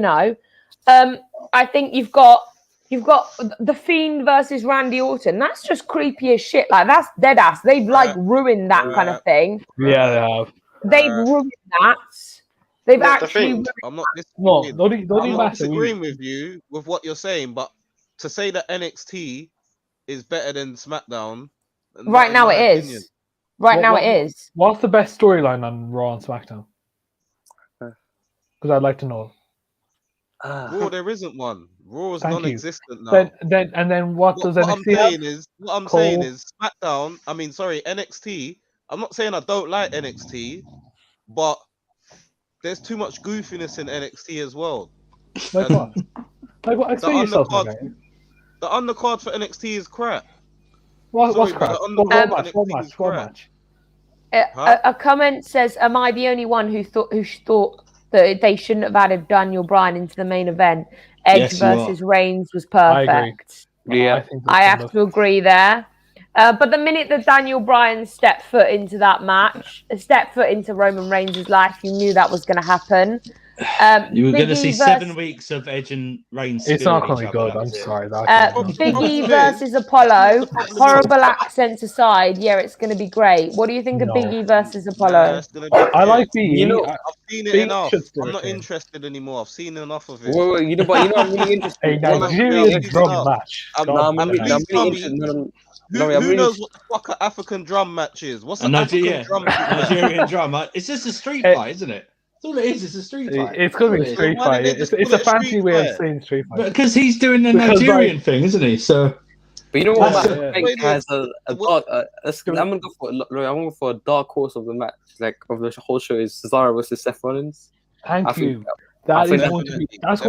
I think you've got the Fiend versus Randy Orton. That's just creepy as shit. Like that's dead ass. They've ruined that kind of thing. Yeah, they have. They've ruined that. They've actually. I'm not disagreeing with you with what you're saying, but to say that NXT is better than SmackDown. Right now it is. Right now it is. What's the best storyline on Raw and SmackDown? Because I'd like to know. Raw, there isn't one. Raw is Thank you. non-existent now. Then what does NXT have? What I'm saying is SmackDown. I mean, sorry, NXT. I'm not saying I don't like NXT, but there's too much goofiness in NXT as well. Like what? Like what? Explain yourself, my guy. The undercard for NXT is crap. What's crap? What match? A comment says, "Am I the only one who thought that they shouldn't have added Daniel Bryan into the main event? Edge versus Reigns was perfect." I have to agree there. But the minute that Daniel Bryan stepped foot into that match, stepped foot into Roman Reigns' life, you knew that was going to happen. You were going to see 7 weeks of Edge and Reigns. It's not going to be good. I'm sorry. Big E versus Apollo. Horrible accents aside, yeah, it's going to be great. What do you think of Big E versus Apollo? I like Big E. I've seen it enough. I'm not interested anymore. I've seen enough of it. Well, you know, I'm really interested. A Nigerian drum match. Who knows what the fuck an African drum match is? What's an African drum match? Nigerian drum? It's just a street fight, isn't it? That's all it is. It's a street fight. It's going to be a street fight. It's a fancy way of saying street fight. Because he's doing the Nigerian thing, isn't he? So. But you know what? I think has a dark. I'm gonna go for a dark horse of the match, like of the whole show, is Cesaro versus Seth Rollins. Thank you. That's going to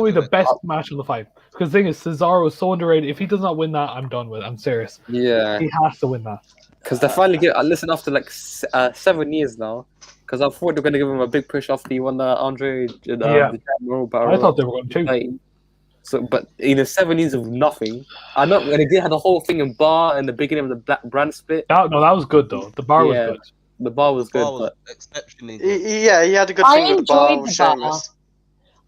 be the best match of the fight. Because the thing is, Cesaro is so underrated. If he does not win that, I'm done with it. I'm serious. Yeah, he has to win that. Because they finally listen after like 7 years now. Because I thought they were going to give him a big push after he won the Andre. The I thought they were going to. So, but in 7 years of nothing, I know when they had the whole thing in bar in the beginning of the Black brand split. No, that was good though. The bar was good. The bar was good, but exceptionally good. Yeah, he had a good thing with the bar.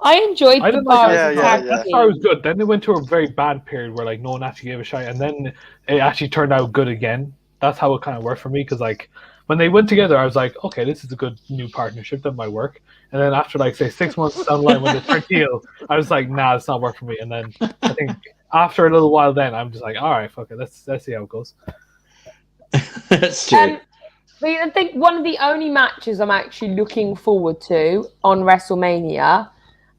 I enjoyed the bar. That bar was good. Then they went to a very bad period where like no one actually gave a shit, and then it actually turned out good again. That's how it kind of worked for me, because like when they went together, I was like, okay, this is a good new partnership that might work. And then after like say 6 months down the line when they turned heel, I was like, nah, it's not work for me. And then I think after a little while, then I'm just like, all right, fuck it, let's see how it goes. That's true. But I think one of the only matches I'm actually looking forward to on WrestleMania,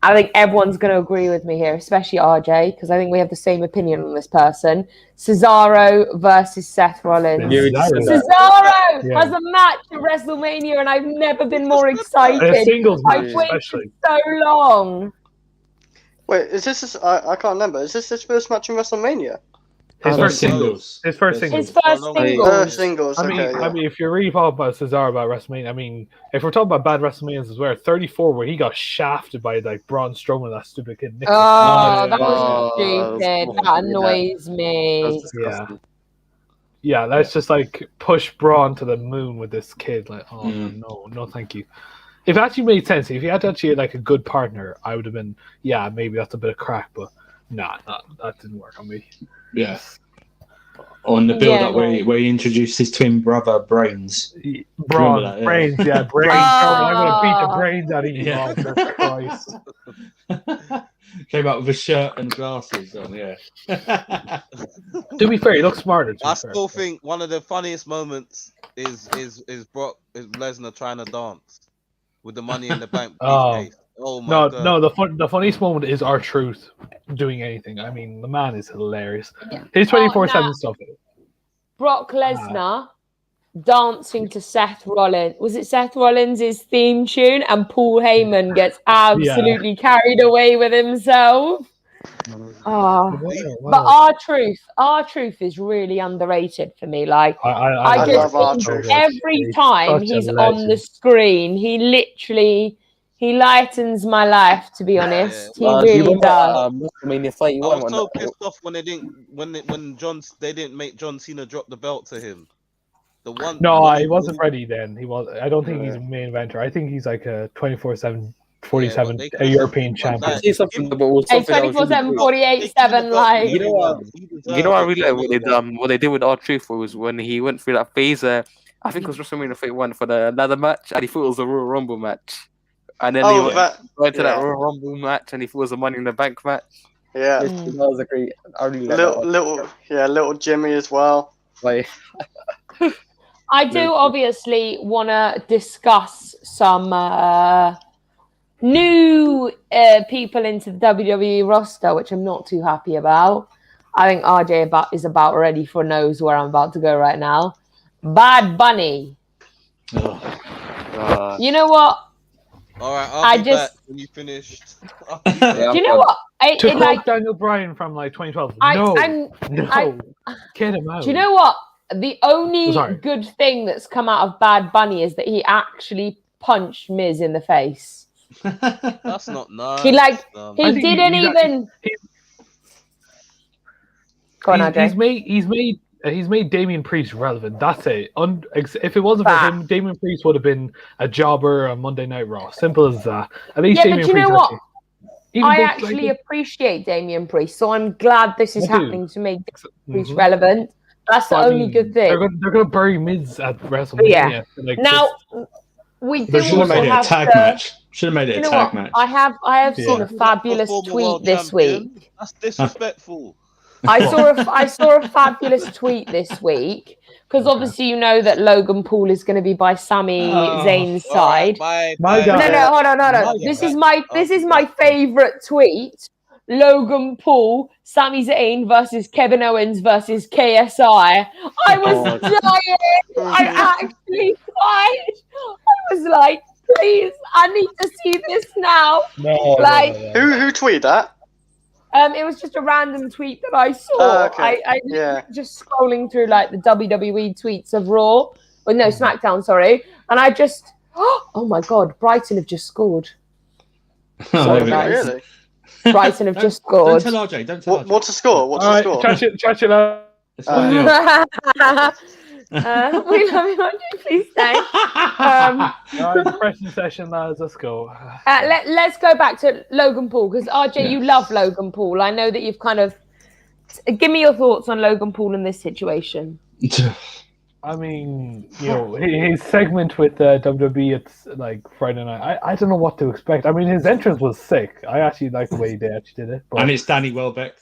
I think everyone's going to agree with me here, especially RJ, because I think we have the same opinion on this person. Cesaro versus Seth Rollins. Cesaro has a match at WrestleMania, and I've never been more excited. I've waited so long. Wait, is this? I can't remember. Is this his first match in WrestleMania? His first singles. His first singles. I mean, if you're really talking about Cesaro about WrestleMania, I mean, if we're talking about bad WrestleManias as well, 34 where he got shafted by like Braun Strowman, that stupid kid. That was stupid. That annoys me. Yeah, let's just like push Braun to the moon with this kid. Like, oh no, thank you. If it actually made sense, if he had actually like a good partner, I would have been, maybe that's a bit of crack, but nah, that didn't work on me. Yeah. On the build-up where he introduced his twin brother, Brains. Brains. Brains. I'm going to beat the brains out of you. Yeah. Christ. Came out with a shirt and glasses on, To be fair, he looks smarter. I still think one of the funniest moments is Lesnar trying to dance with the Money in the Bank briefcase. Oh my God. No, the funniest moment is R-Truth doing anything. I mean, the man is hilarious. His 24/7 stuff. Brock Lesnar dancing to Seth Rollins. Was it Seth Rollins' theme tune? And Paul Heyman gets absolutely carried away with himself. But R-Truth is really underrated for me. Like I just think every time he's on the screen, he lightens my life, to be honest. He really does. I was so pissed off when they didn't make John Cena drop the belt to him. He wasn't ready then. I don't think he's a main eventer. I think he's like a 24/7, 47 a European champion. 24/7, 48/7, like. You know what I really like what they did with R-Truth was when he went through that phase. I think it was WrestleMania 31 for the ladder match, and he thought it was a Royal Rumble match. And then he went to that Royal Rumble match, and he thought it was a Money in the Bank match. Yeah. That was a great. I really like that one. Little Jimmy as well. Like, I do obviously want to discuss some new people into the WWE roster, which I'm not too happy about. I think RJ is about ready for knows where I'm about to go right now. Bad Bunny. You know what? All right, I'll be just- back when you finished. Do you know what? To It, quote like, Daniel Bryan from like 2012. I'm- No, get him out. do you know what? The only Sorry. good thing that's come out of Bad Bunny is that he actually punched Miz in the face. That's not nice. He I think didn't he's even. Go on, RJ. He's made Damian Priest relevant. That's it. If it wasn't for Fact. him, Damian Priest would have been a jobber on Monday Night Raw. Simple as that. At least Yeah, but Damian you know Priest what? even I though, actually appreciate Damian Priest, so I'm glad this is I do. happening to make Priest Mhm. relevant. That's the But I only mean, good thing. They're going to bury Miz at WrestleMania. Yeah. Like, Now, we do They should have also made it a have tag to- match. Should have made it You a know tag what? match. I have seen Yeah. a fabulous Former tweet world this champion. week. That's disrespectful. I saw a fabulous tweet this week because obviously you know that Logan Paul is going to be by Sami Zayn's All right, side. bye, My bye. God. No, hold on. My This God. is my favorite tweet. Logan Paul, Sami Zayn versus Kevin Owens versus KSI. I was dying. I actually cried. I was like, please, I need to see this now. No, Like- Who tweeted that? It was just a random tweet that I saw. Okay. I Yeah. just scrolling through like the WWE tweets of Raw, or no, SmackDown, sorry, and I just, oh my God, Brighton have just scored. Oh, Sorry, there we go. guys. Really? Brighton have just Don't scored. tell RJ. Don't tell RJ. What's the score? What's All the right, score? chat it out. It's 1-0. We love you, RJ. Please stay. All right, depression session, lads. Let's go. Let's go back to Logan Paul because RJ, you love Logan Paul. I know that you've kind of. Give me your thoughts on Logan Paul in this situation. I mean, you know, his segment with WWE, it's like Friday night. I don't know what to expect. I mean, his entrance was sick. I actually like the way they actually did it. But And it's Danny Welbeck.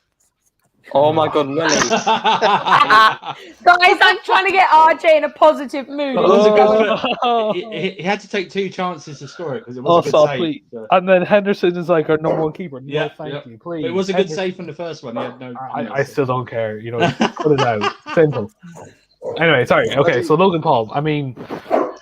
oh my God, really? Guys, I'm trying to get RJ in a positive mood. It was a good Oh. he had to take 2 chances to score it because it was a good save. So. And then Henderson is like our number one keeper. No, Yeah, thank yeah. you, please. But it was a good Henderson- save from the first one. He had no. I still don't care. You know, put it out. Simple. Anyway, sorry. Okay, so Logan Paul. I mean,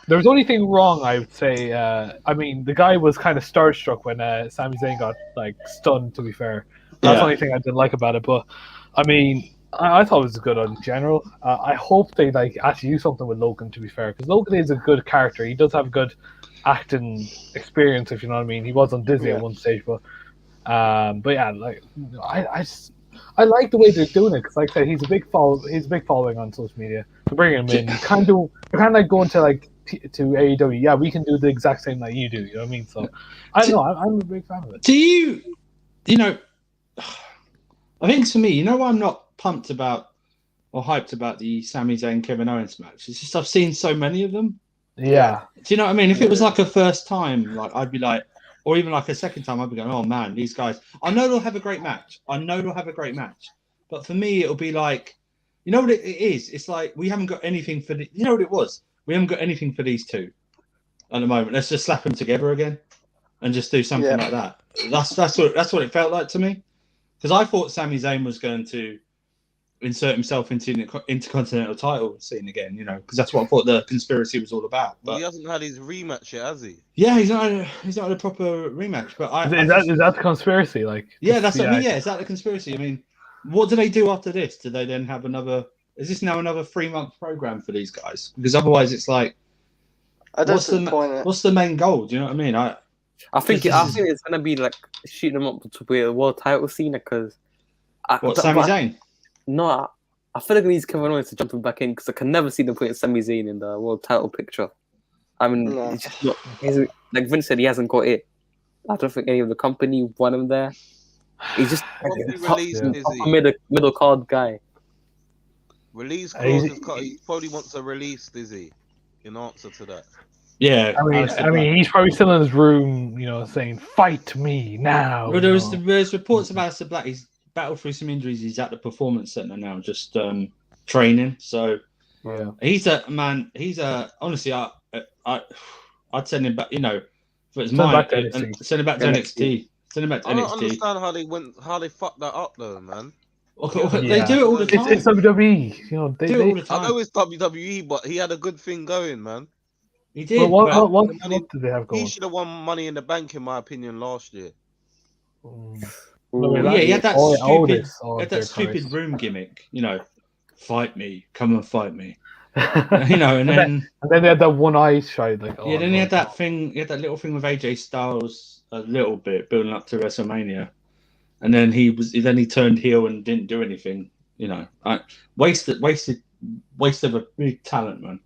there was only thing wrong, I would say. I mean, the guy was kind of starstruck when Sami Zayn got like stunned. To be fair, that's the only thing I didn't like about it. But I mean, I thought it was good in general. I hope they like actually do something with Logan. To be fair, because Logan is a good character. He does have good acting experience, if you know what I mean. He was on Disney at one stage, but yeah, like I like the way they're doing it because, like I said, he's a big following on social media. To bring him in, you're kind of like going to like to AEW. Yeah, we can do the exact same that you do. You know what I mean? So I don't know. I'm a big fan of it. Do you know? I think for me, you know why I'm not pumped about or hyped about the Sami Zayn Kevin Owens match? It's just I've seen so many of them. Yeah. Do you know what I mean? If it was like a first time, like I'd be like, or even like a second time, I'd be going, oh man, these guys. I know they'll have a great match. But for me, it'll be like, you know what it is? It's like we haven't got anything for the. You know what it was? We haven't got anything for these two at the moment. Let's just slap them together again and just do something like that. That's what it felt like to me. Because I thought Sami Zayn was going to insert himself into the Intercontinental title scene again, you know, because that's what I thought the conspiracy was all about. But He hasn't had his rematch yet, has he? yeah, he's not had a proper rematch. But Is that the conspiracy? Like, yeah, that's what I mean. Yeah, is that the conspiracy? I mean, what do they do after this? Do they then have another? Is this now another 3-month program for these guys? Because otherwise, it's like, what's the main goal? Do you know what I mean? I think it's gonna be like shooting them up to be a world title scene because. Sami Zayn? No, I feel like I need Kevin Owens to jump him back in because I can never see them putting Sami Zayn in the world title picture. I mean, it's just not. Like Vince said, he hasn't got it. I don't think any of the company want him there. He's just middle card guy. Release clause. He probably wants a release, Dizzy, in answer to that. Yeah, I mean, he's probably still in his room, you know, saying "Fight me now." Well, there's reports about Black. He's battled through some injuries. He's at the performance center now, just training. So Yeah. he's a man. Honestly, I'd send him back. You know, for his Send him mind, back to NXT. send him back to NXT. Send him back to I don't NXT. understand how they fucked that up though, man. They do it all the time. It's WWE. You know, do it all the time. I know it's WWE, but he had a good thing going, man. He did. Well, what money- did they have going? He should have won Money in the Bank, in my opinion, last year. No, yeah, he had that Otis, stupid room gimmick. You know, fight me, come and fight me. You know, and then they had that one eye shot. Like, yeah, then he had that thing. He had that little thing with AJ Styles a little bit building up to WrestleMania, and then he turned heel and didn't do anything. You know, wasted of a big talent, man.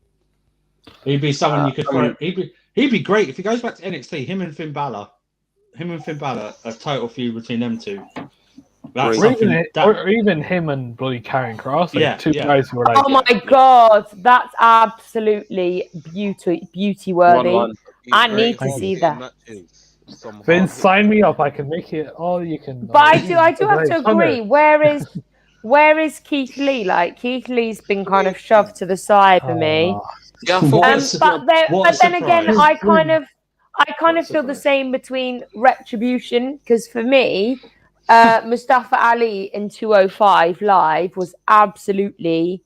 He'd be someone you could throw. He'd be great if he goes back to NXT. Him and Finn Balor, a total feud between them two. Or even him and bloody Karrion Kross, like two guys who were like, oh my god, that's absolutely beauty worthy. I need to see that. Vince, sign me up. I can make it all you can. But I do have to agree. Where is Keith Lee? Like, Keith Lee's been kind of shoved to the side for me. But then again, I kind of feel the same between Retribution, because for me, Mustafa Ali in 205 Live was absolutely.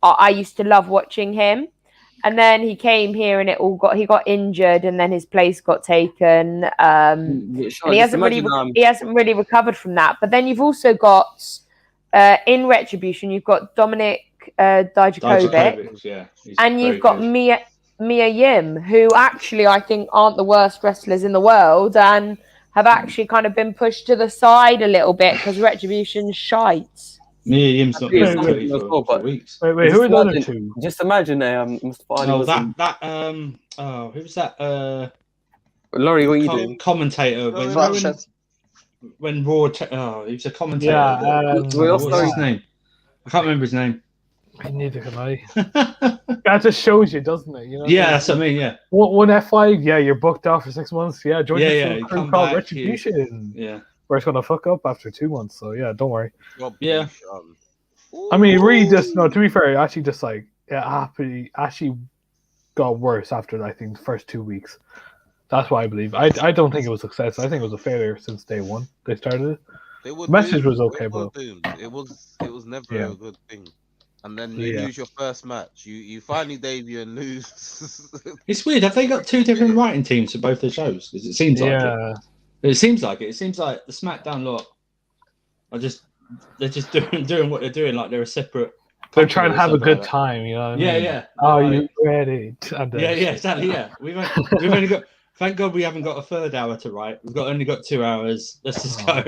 I used to love watching him, and then he came here and he got injured, and then his place got taken. And he hasn't really recovered from that. But then you've also got in Retribution, you've got Dominic Dijakovic, and you've got Mia Yim, who actually I think aren't the worst wrestlers in the world, and have actually kind of been pushed to the side a little bit because Retribution's shite. Mia Yim's not been for weeks. Wait, who are the other two? Just imagine Mustafa Ali. Who was that? Laurie, what are you doing? Commentator. When Raw, he was a commentator. Yeah, what's his name? I can't remember his name. Neither can I. That just shows you, doesn't it? You know. Yeah, that's what I mean. Yeah. One F5. Yeah, you're booked out for 6 months. Yeah, join the crew called Retribution. Yeah. We're just gonna fuck up after 2 months. So yeah, don't worry. Yeah. I mean, really, to be fair, it actually just like actually got worse after I think the first 2 weeks. That's what I believe. I don't think it was a success. I think it was a failure since day one they started it. The message was okay, but it was never a good thing. And then you lose your first match. You finally debut and lose. It's weird. Have they got two different writing teams for both the shows? Because it seems like it. It seems like it. It seems like the SmackDown lot are they're just doing what they're doing. Like they're a separate. They're trying to have a good time, you know. What I mean? Yeah. Oh, you ready? Exactly. Yeah, we've only got. Thank God we haven't got a third hour to write. We've only got 2 hours. Let's just go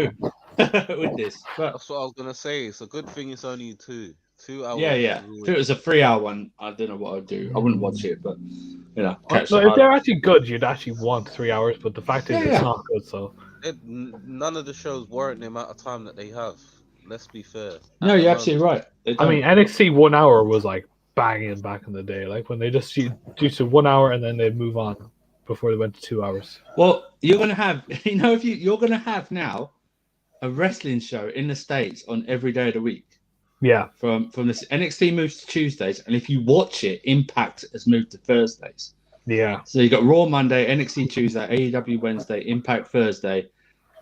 with this. But that's what I was gonna say. It's a good thing it's only 2 hours. Yeah. If it was a 3 hour one, I don't know what I'd do. I wouldn't watch it, but you know. If they're actually good, you'd actually want 3 hours. But the fact is, it's not good. So none of the shows warrant the amount of time that they have. Let's be fair. No, you're absolutely right. I mean, NXT 1 hour was like banging back in the day. Like when they just do to 1 hour and then they move on before they went to 2 hours. Well, you're gonna have, you're gonna have now a wrestling show in the States on every day of the week. Yeah. From this NXT moves to Tuesdays, and if you watch it, Impact has moved to Thursdays. Yeah. So you got Raw Monday, NXT Tuesday, AEW Wednesday, Impact Thursday,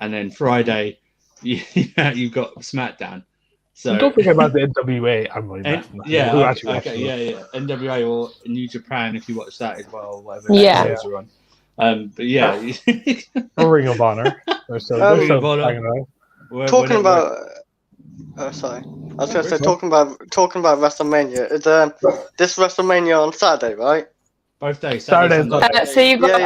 and then Friday you've got SmackDown. So don't forget about the NWA. I'm really NWA or New Japan if you watch that as well. Whatever. Yeah. But yeah. Ring of Honor. Talking about. Sorry, I was going to say talking about WrestleMania. Is this WrestleMania on Saturday, right? Both days. Saturday and Sunday. So you've got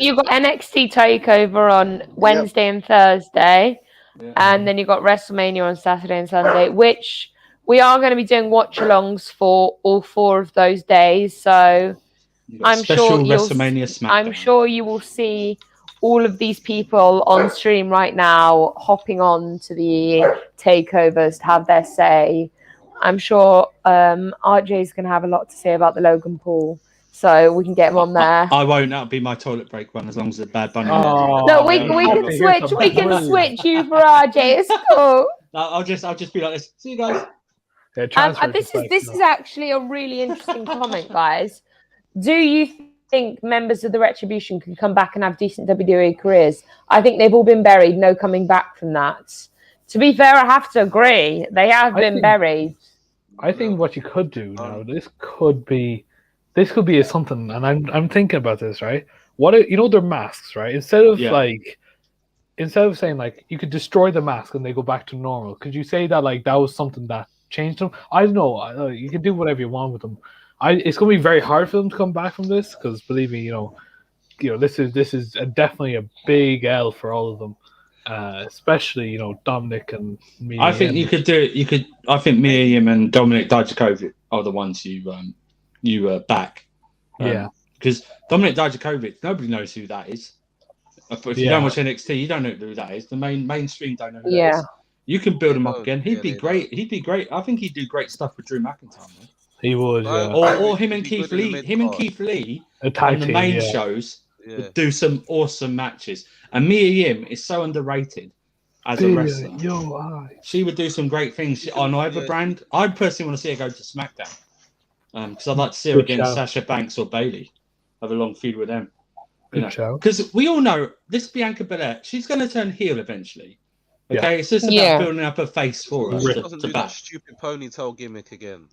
you've got NXT Takeover on Wednesday and Thursday. Yeah. And then you've got WrestleMania on Saturday and Sunday, which we are going to be doing watch-alongs for all 4 of those days. So I'm sure you will see all of these people on stream right now hopping on to the takeovers to have their say. I'm sure RJ is going to have a lot to say about the Logan Paul. So we can get him on there. I won't. That'll be my toilet break one as long as the Bad Bunny. No, we can switch. We can switch you for RJ. It's cool. I'll just be like this. See you guys. Yeah, transfer This to, is like, this is actually a really interesting comment, guys. Do you think members of the Retribution can come back and have decent WWE careers? I think they've all been buried. No coming back from that. To be fair, I have to agree. They have been buried. I think what you could do now, this could be something, and I'm thinking about this, right? What if, their masks, right? Instead of saying like you could destroy the mask and they go back to normal, could you say that like that was something that changed them? I don't know. You can do whatever you want with them. It's going to be very hard for them to come back from this because believe me, this is definitely a big L for all of them. Especially Dominic and me. I think you could do it. You could. I think Mia Yim and Dominic Dijakovic are the ones you back. Yeah, because Dominic Dijakovic, nobody knows who that is. If you don't watch NXT, you don't know who that is. The mainstream don't know who that is. You can build him up again. He'd be great. He'd be great. I think he'd do great stuff with Drew McIntyre. Man. He would. Or him and Keith Lee. Him and Keith Lee on the main shows would do some awesome matches. And Mia Yim is so underrated as a wrestler. She would do some great things on either brand. I personally want to see her go to SmackDown because I'd like to see her against Sasha Banks or Bayley. Have a long feud with them. Because we all know this Bianca Belair, she's going to turn heel eventually. Okay, it's just about building up a face for her. She doesn't do that stupid ponytail gimmick again.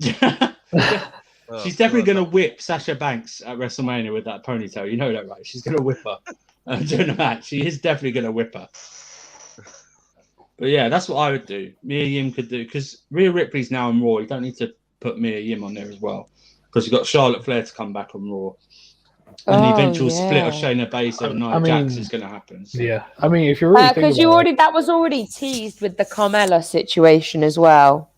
She's definitely going to whip Sasha Banks at WrestleMania with that ponytail. You know that, right? She's going to whip her during the match. She is definitely going to whip her. But yeah, that's what I would do. Mia Yim could do because Rhea Ripley's now on Raw. You don't need to put Mia Yim on there as well because you've got Charlotte Flair to come back on Raw. And the eventual split of Shayna Baszler and Nia Jax is going to happen. So. Yeah, I mean, if you're really because that was already teased with the Carmella situation as well.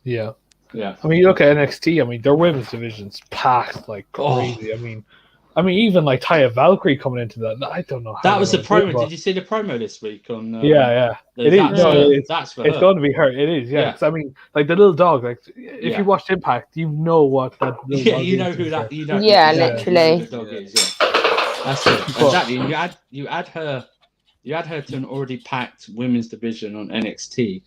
Yeah. Yeah. I mean, you look at NXT. I mean, their women's division's packed like crazy. I mean, even like Taya Valkyrie coming into that. I don't know. That was the promo. Did you see the promo this week on? Yeah. It is. That's for it's going to be her. It is. Yeah. I mean, like the little dog. Like if you watched Impact, you know what that. Little dog you know who that. You know. Yeah, literally. Who the dog is. Yeah. That's it. Exactly. And you add her to an already packed women's division on NXT.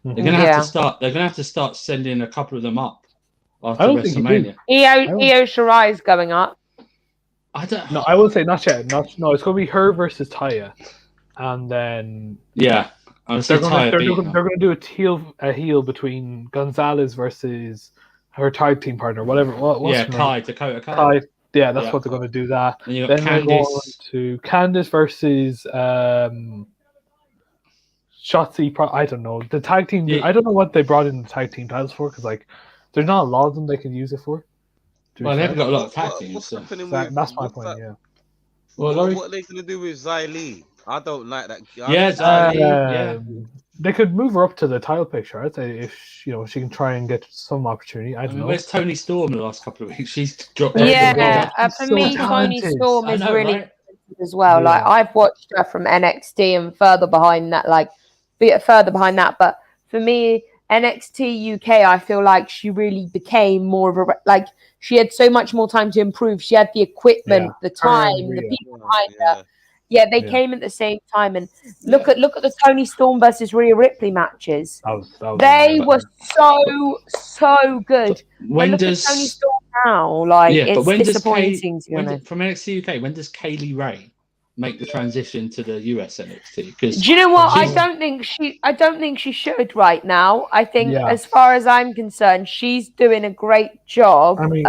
They're gonna have to start. They're gonna have to start sending a couple of them up after WrestleMania. Io Shirai's going up. I don't. No, I would say not yet. No, it's going to be her versus Taya, and then they're going to do a heel between Gonzalez versus her tag team partner, whatever. Dakota Kai. Yeah, that's what they're going to do. That. And you then got they're going to Candice versus Shotzi. I don't know the tag team. Yeah. I don't know what they brought in the tag team titles for because like there's not a lot of them they can use it for. Well, they haven't got a lot of tag teams. So. That's my point. Yeah. Well, what are they going to do with Xia Li? I don't like that. Xia Li. They could move her up to the title picture. I'd say if she can try and get some opportunity. I don't know. Where's Toni Storm the last couple of weeks? She's dropped. For me, Toni Storm is really good as well. Yeah. Like I've watched her from NXT and further behind that. But for me, NXT UK, I feel like she really became more of a she had so much more time to improve. She had the equipment, the time, the people behind her. Yeah, they came at the same time. And look at the Toni Storm versus Rhea Ripley matches. They were so good. When look does at Toni Storm now? It's disappointing to be honest. From NXT UK, when does Kaylee Ray make the transition to the US NXT? Do you know what? I don't think she should right now. I think, as far as I'm concerned, she's doing a great job. I mean,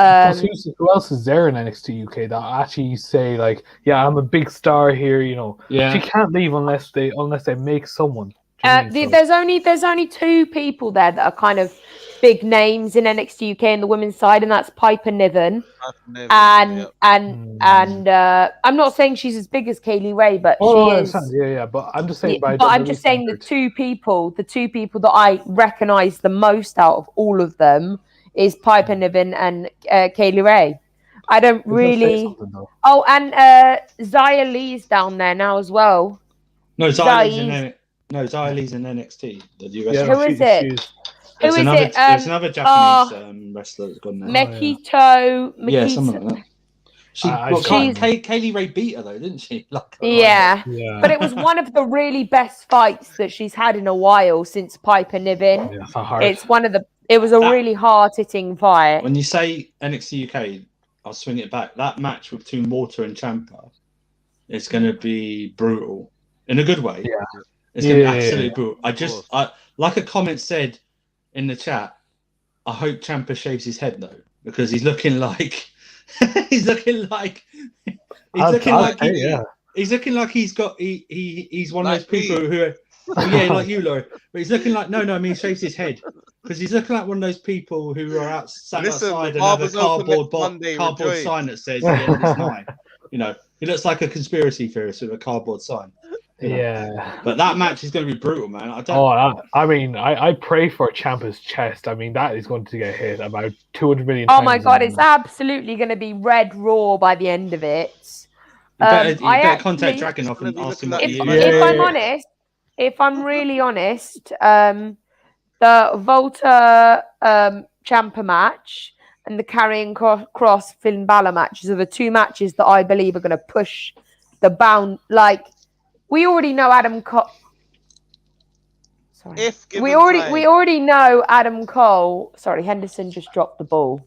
who else is there in NXT UK that actually say like, "Yeah, I'm a big star here"? She can't leave unless they make someone. There's only two people there that are kind of big names in NXT UK in the women's side, and that's Piper Niven. And I'm not saying she's as big as Kaylee Ray, but she is. Yeah, but I'm just saying. The two people that I recognise the most out of all of them is Piper Niven and Kaylee Ray. I don't really. Oh, and Xia Li's down there now as well. No, Xia Li's in NXT. The US. Yeah, who is it? There's another Japanese wrestler that's gone there. Makito. Yeah, something like that. Kaylee Ray beat her though, didn't she? Yeah. Yeah. But it was one of the really best fights that she's had in a while since Piper Niven. Yeah, it's not hard. It was a really hard-hitting fight. When you say NXT UK, I'll swing it back. That match between Walter and Ciampa is going to be brutal in a good way. Yeah. It's going to be absolutely brutal. I like a comment said in the chat. I hope Ciampa shaves his head though, because he's looking like he's looking like he's one of those people who are like you, Laurie. But he's looking like no, I mean he shaves his head. Because he's looking like one of those people who are sat outside and have a cardboard sign that says it's mine. You know, he looks like a conspiracy theorist with a cardboard sign. Yeah. But that match is going to be brutal, man. I pray for Ciampa's chest. I mean, that is going to get hit about 200 million times. Oh my God, it's absolutely going to be red raw by the end of it. You better contact Dragunov and ask him what he is. If I'm really honest, the Volta Ciampa match and the Karrion Kross Finn Balor matches are the two matches that I believe are going to push the bound. Like, we already know Adam Cole. Sorry. We already know Adam Cole. Sorry, Henderson just dropped the ball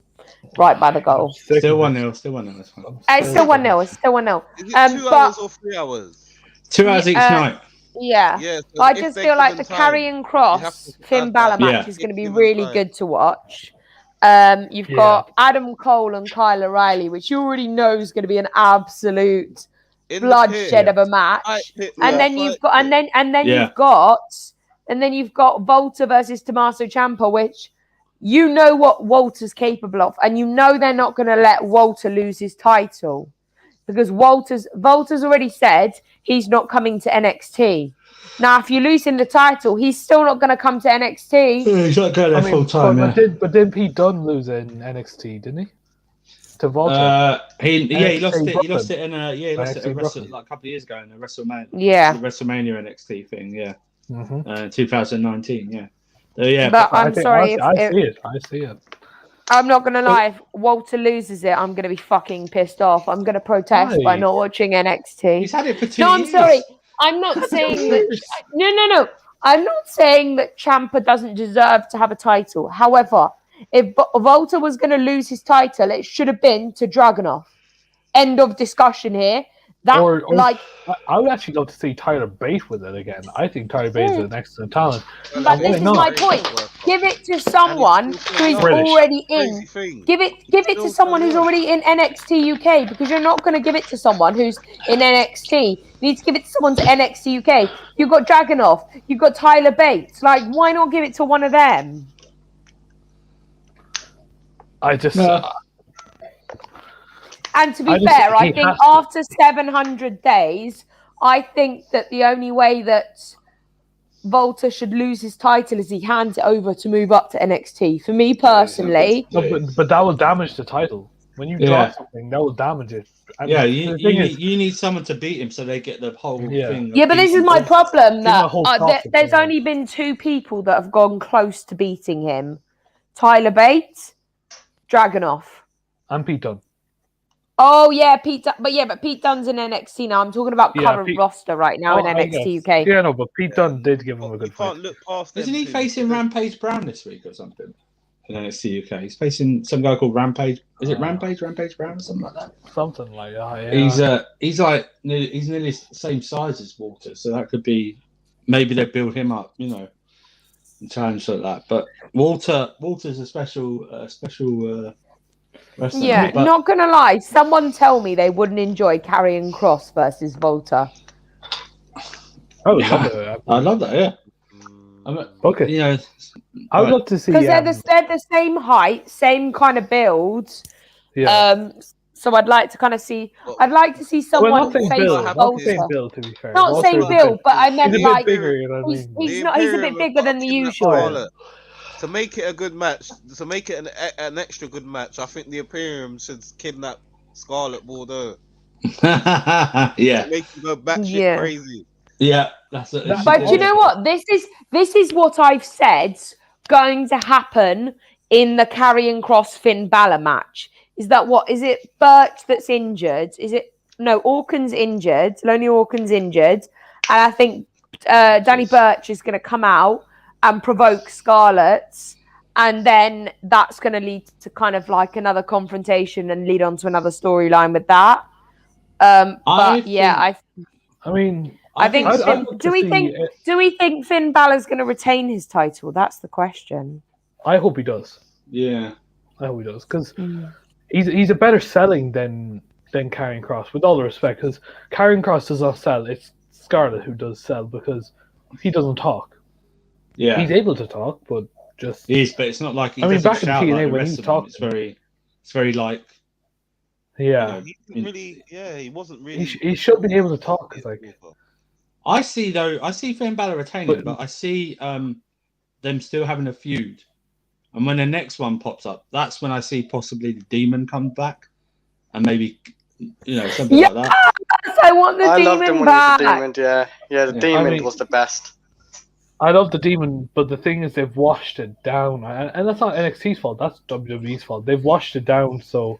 right by the goal. Still 1-0. It's still 1-0. It's still 1-0. Is it 2 hours or 3 hours? 2 hours each night. Yeah. So I just feel like the Karrion Kross Finn Balor match is going to be really good to watch. You've got Adam Cole and Kyle O'Reilly, which you already know is going to be an absolute bloodshed of a match. And then you've got Volta versus Tommaso Ciampa, which you know what Walter's capable of, and you know they're not going to let Walter lose his title. Because Volta's already said he's not coming to NXT. Now, if you lose him the title, he's still not going to come to NXT. Yeah, he's not going there full time. But didn't Pete Dunne lose in NXT, didn't he? To Volta. He lost it. He lost it in a couple of years ago in the WrestleMania. Yeah. The WrestleMania NXT thing. Yeah. Mm-hmm. 2019. Yeah. So, yeah. But I'm sorry. I see it. I'm not going to lie. If Walter loses it, I'm going to be fucking pissed off. I'm going to protest by not watching NXT. He's had it for 2 years. No, I'm sorry. I'm not saying that. No. I'm not saying that Ciampa doesn't deserve to have a title. However, if Volta was going to lose his title, it should have been to Dragunov. End of discussion here. I would actually love to see Tyler Bate with it again. I think Tyler Bate is an excellent talent. But this is my point. Give it to someone who is already in. Give it to someone who's already in NXT UK, because you're not going to give it to someone who's in NXT. You need to give it to someone to NXT UK. You've got Dragunov. You've got Tyler Bates. Like, why not give it to one of them? And to be fair, I think after 700 days, I think that the only way that Volta should lose his title is he hands it over to move up to NXT. For me personally. No, but that will damage the title. When you drop something, that will damage it. And you need someone to beat him so they get the whole thing. Yeah, but this is my problem. There's only been 2 people that have gone close to beating him. Tyler Bates, Dragunov. And Pete Dunne. Oh yeah, but Pete Dunne's in NXT now. I'm talking about current roster right now in NXT UK. Yeah, no, but Pete Dunne did give him a good fight. Isn't he facing Rampage Brown this week or something? In NXT UK, he's facing some guy called Rampage. Is it Rampage Brown or something like that? Something like that. Yeah. He's nearly the same size as Walter, so that could be maybe they build him up, and challenge like that. But Walter's a special. Yeah, not gonna lie. Someone tell me they wouldn't enjoy Karrion Kross versus Volta. I would love that. I love that. Yeah. Okay. I would love to see because they're the same height, same kind of builds. Yeah. So I'd like to kind of see. I'd like to see someone face Volta. Not same build, to be fair. Not same build, but I meant he's like bigger, you know what I mean? He's a bit bigger than the usual. To make it a good match, to make it an extra good match, I think the Imperium should kidnap Scarlett Bordeaux. Yeah. Make him go batshit crazy. Yeah, that's it. But you know what? This is what I've said going to happen in the Karrion Kross Finn Balor match. is that what is it? Birch that's injured? Is it no? Orkun's injured. Lonely Orkun's injured, and I think Danny Birch is going to come out and provoke Scarlett, and then that's going to lead to kind of like another confrontation and lead on to another storyline with that. But yeah, I mean, I think. I'd like Do to we see think? it. Do we think Finn Balor's going to retain his title? That's the question. I hope he does. Yeah. I hope he does because he's a better selling than Karrion Kross. With all the respect, because Karrion Kross does not sell. It's Scarlett who does sell because he doesn't talk. Yeah. He's able to talk, but just He is, but it's not like he I mean, doesn't back in shout TNA like the when rest he's of them. talking- It's very like. yeah. He didn't really, he wasn't really. He should be able to talk. 'Cause, like I see Finn Balor retaining, but I see them still having a feud. And when the next one pops up, that's when I see possibly the Demon come back, and maybe something like that. Yes, I want the I loved him Demon when back. he was the Demon. Yeah, the Demon I mean- was the best. I love the Demon, but the thing is they've washed it down, and that's not NXT's fault. That's WWE's fault. They've washed it down. So,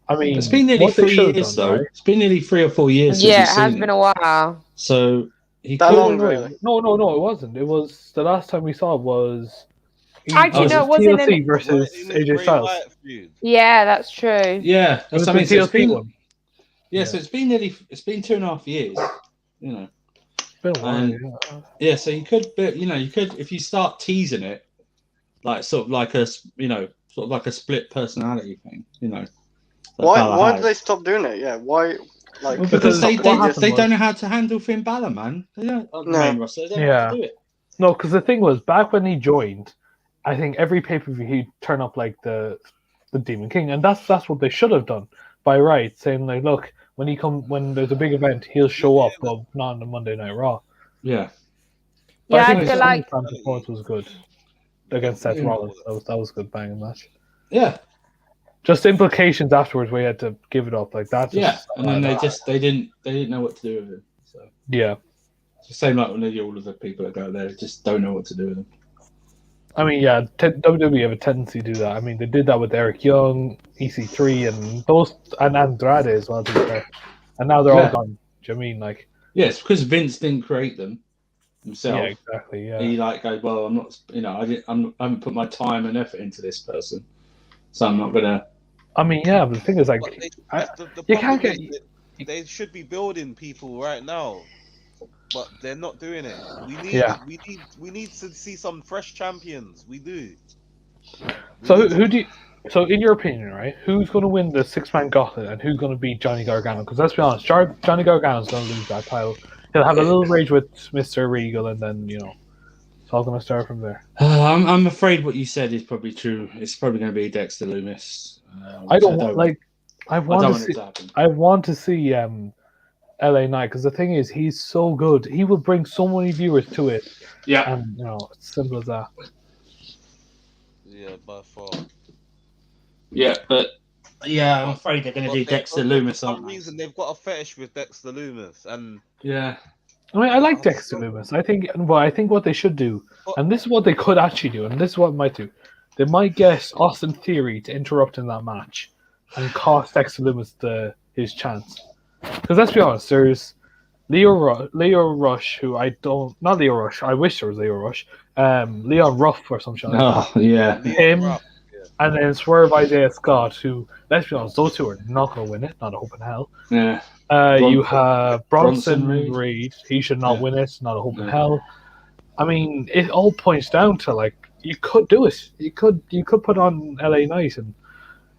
I mean, It's been nearly what they 3 should have years, done, though. right? It's been nearly 3 or 4 years. Yeah, it since has we've seen been a while. So he That could. long, Wait, really? no, it wasn't. It was the last time we saw it was. Actually, no, it wasn't TLC in- versus AJ Styles. Yeah, that's true. Yeah, It was that's what I the mean. So it's TLC been, one. yeah, so it's been 2.5 years. You know. It's been a while. And- yeah. Yeah, so you could, if you start teasing it, like sort of like a split personality thing, like Why Balor did has. they stop doing it? Yeah, why? Like Well, Because What happened they was- don't know how to handle Finn Balor, man. They don't on the No. main roster. They don't know how to do it. No, because the thing was, back when he joined, I think every pay per view he'd turn up like the Demon King, and that's what they should have done by right, saying like, look, when there's a big event, he'll show up, but not on the Monday Night Raw. Yeah. But Yeah, I I think feel his like SummerSlam performance was good against Seth Rollins. That was a good banging match. Yeah. Just the implications afterwards where he had to give it up like that. Yeah. And then they didn't know what to do with it. So Yeah. it's the same like when all of the people that go there just don't know what to do with them. I mean, yeah, WWE have a tendency to do that. I mean, they did that with Eric Young, EC3, and Andrade as well. To be fair. And now they're all Yeah. gone. Do you know what I mean? Like, Yeah, it's because Vince didn't create them himself. yeah, exactly. Yeah. He goes, well, I'm not, I haven't put my time and effort into this person, so I'm not gonna. I mean, yeah, but the thing is, like, But the you problem can't get- is that they should be building people right now, but they're not doing it. We need to see some fresh champions. We do. So So in your opinion, right, who's going to win the 6-man gauntlet and who's going to beat Johnny Gargano? Because let's be honest, Johnny Gargano's going to lose that title. He'll have a little rage with Mr. Regal, and then it's all going to start from there. I'm afraid what you said is probably true. It's probably going to be Dexter Lumis. I want to see LA Knight, because the thing is, he's so good. He will bring so many viewers to it. Yeah. And it's simple as that. Yeah, by far. Yeah, but I'm afraid they're going to do Dexter Loomis. For some reason, they've got a fetish with Dexter Loomis, and yeah. I mean, I like Dexter Loomis. I think what they should do, and this is what they could actually do, and this is what they might do. They might get Austin Theory to interrupt in that match and cost Dexter Loomis his chance. Because let's be honest, there's Leo Rush, who not Leo Rush. I wish there was Leo Rush. Leon Ruff or something. Oh yeah. Him. And then Swerve Isaiah Scott, who, let's be honest, those two are not going to win it. Not a hope in hell. Yeah. You have Bronson Reed. He should not Yeah. win it. Not a hope in hell. I mean, it all points down to, like, you could do it. You could put on LA Knight, and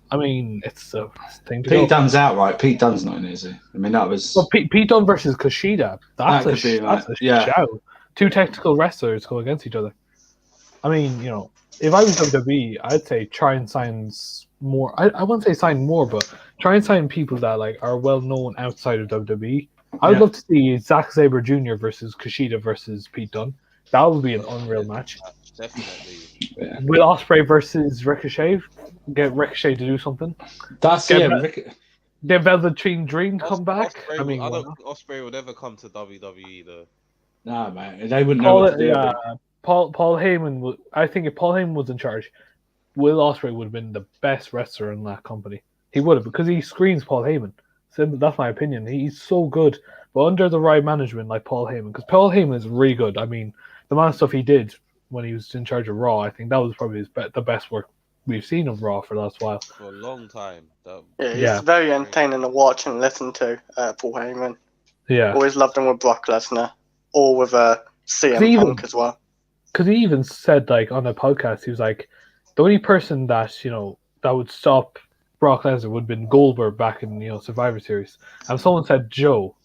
I mean, it's a thing to Pete go. Dunne's out, right? Pete Dunne's not in, is he? I mean, that was. Well, Pete Dunne versus Kushida. That's That could be, that's a yeah. shout. Two technical wrestlers go against each other. I mean, if I was WWE, I'd say try and sign more. I wouldn't say sign more, but try and sign people that are well known outside of WWE. I would love to see Zack Sabre Jr. versus Kushida versus Pete Dunne. That would be an unreal match. definitely. Yeah. Will Ospreay versus Ricochet. Get Ricochet to do something. That's Get Velveteen Dream come back. Ospreay, I mean, I why don't not? think Ospreay would ever come to WWE though. Nah, man, they wouldn't know what to do. Paul Heyman. I think if Paul Heyman was in charge, Will Ospreay would have been the best wrestler in that company. he would have, because he screens Paul Heyman. So that's my opinion. He's so good, but under the right management like Paul Heyman, because Paul Heyman is really good. I mean, the amount of stuff he did when he was in charge of Raw, I think that was probably the best work we've seen of Raw for the last while. For a long time. He's very entertaining to watch and listen to, Paul Heyman. Yeah. Always loved him with Brock Lesnar, or with CM Punk as well. Because he even said, like, on the podcast, he was like, the only person that, that would stop Brock Lesnar would have been Goldberg back in, Survivor Series. And someone said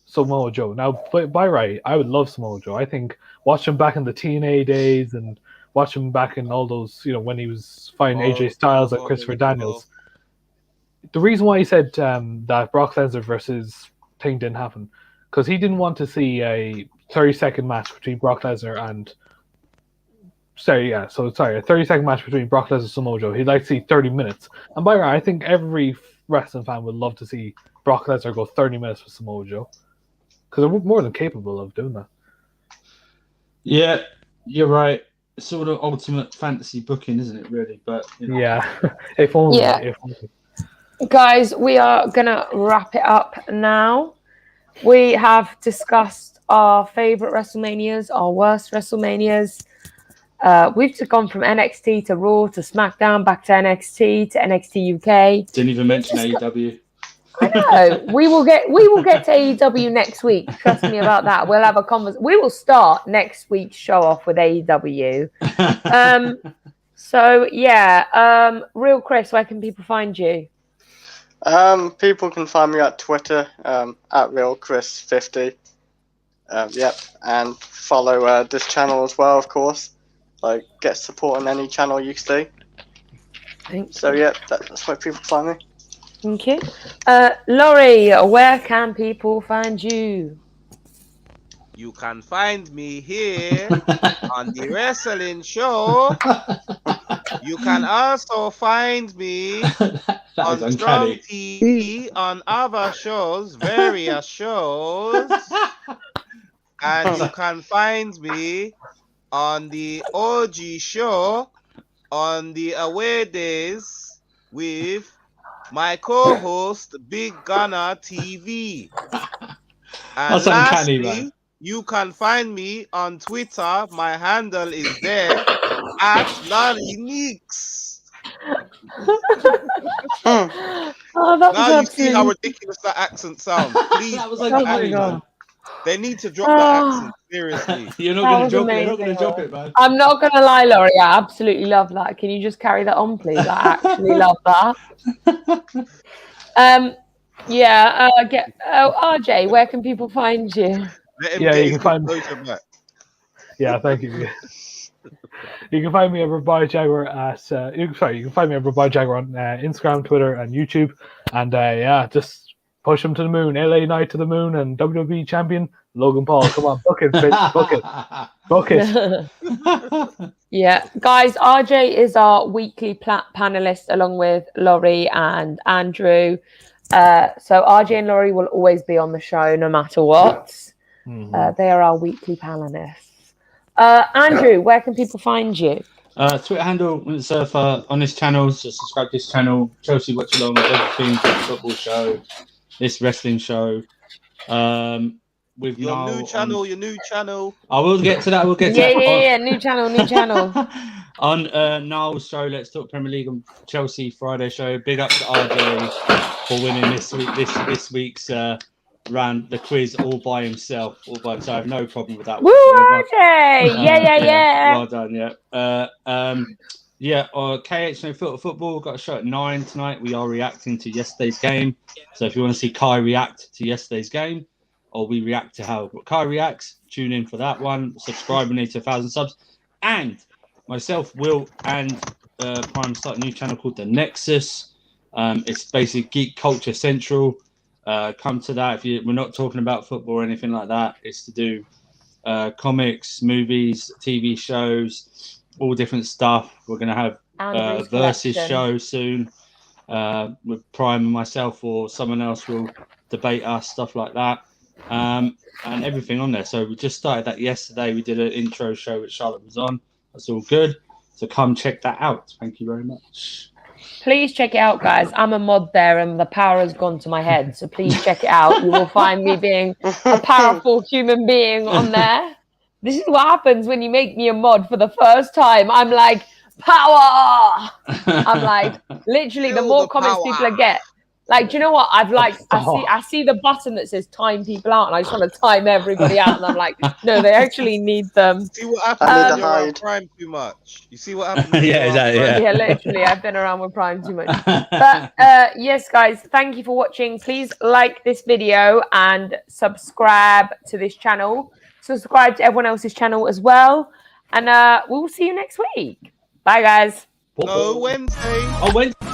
Samoa Joe. Now, by right, I would love Samoa Joe. I think watch him back in the TNA days and watch him back in all those, when he was fighting AJ Styles at Christopher Daniels. The reason why he said that Brock Lesnar versus thing didn't happen, because he didn't want to see a 30-second match between Brock Lesnar and... a 30-second match between Brock Lesnar and Samoa Joe. He'd like to see 30 minutes. And by right, I think every wrestling fan would love to see Brock Lesnar go 30 minutes with Samoa Joe. Because they're more than capable of doing that. Yeah, you're right. It's sort of ultimate fantasy booking, isn't it, really? But yeah, if only. Yeah. If only. Guys, we are going to wrap it up now. We have discussed our favourite WrestleManias, our worst WrestleManias. We've gone from NXT to Raw to SmackDown, back to NXT to NXT UK. Didn't even mention AEW. I know. We will get to AEW next week. Trust me about that. We'll have a conversation. We will start next week's show off with AEW. Real Chris, where can people find you? People can find me at Twitter at RealChris50. And follow this channel as well, of course. Like, get support on any channel you see. That's where people find me. Thank you. Laurie, where can people find you? You can find me here on the wrestling show. You can also find me on Strong TV, on other shows, various shows. And you can find me on the OG show on the away days with my co-host Big Gunner TV. And That's uncanny, lastly, man. you can find me on Twitter. My handle is there at Larry Neeks. Now you see how ridiculous that accent sounds. Please, That was uncanny, man. they need to drop that accent. Seriously. You're not going to drop it. You're not going to drop it, man. I'm not going to lie, Laurie. I absolutely love that. Can you just carry that on, please? I actually love that. RJ, where can people find you? You can find me. Yeah, thank you. You can find me at Rabai Jaguar you can find me at Rabai Jaguar on Instagram, Twitter, and YouTube. And just push him to the moon. LA Knight to the moon, and WWE champion Logan Paul. Come on, book it, bitch, book it. Yeah, guys, RJ is our weekly panelist along with Laurie and Andrew. So RJ and Laurie will always be on the show no matter what. They are our weekly panelists. Andrew, where can people find you? Twitter handle Surfer on this channel. So subscribe to this channel. Chelsea watch along with everything. This football show, this wrestling show. With your new channel. I will get to that. We'll get to that. Yeah, new channel. On Niall's show, Let's Talk Premier League on Chelsea Friday show. Big up to RJ for winning this week's round the quiz all by himself. I have no problem with that. Woo, RJ! Yeah. Well done, yeah. KH No Filter Football, we've got a show at 9 tonight. We are reacting to yesterday's game. So if you want to see Kai react to yesterday's game, or we react to how Kai reacts, tune in for that one. Subscribe, we need to 1,000 subs. And myself, Will, and Prime start a new channel called The Nexus. It's basically Geek Culture Central. Come to that. We're not talking about football or anything like that. It's to do comics, movies, TV shows, all different stuff. We're going to have a versus show soon with Prime and myself, or someone else will debate us, stuff like that. And everything on there. So we just started that yesterday. We did an intro show which Charlotte was on. That's all good. So come check that out. Thank you very much. Please check it out, guys. I'm a mod there, and the power has gone to my head. So please check it out. You will find me being a powerful human being on there. This is what happens when you make me a mod for the first time. I'm like, power. I'm like, literally, the more comments people I get, like, do you know what? I see the button that says time people out, and I just want to time everybody out. And I'm like, no, they actually need them. See what happens when you're around Prime too much. You see what happens? Yeah, exactly. Yeah, literally, I've been around with Prime too much. But yes, guys, thank you for watching. Please like this video and subscribe to this channel. Subscribe to everyone else's channel as well. And we'll see you next week. Bye, guys. No, Wednesday. Oh, Wednesday.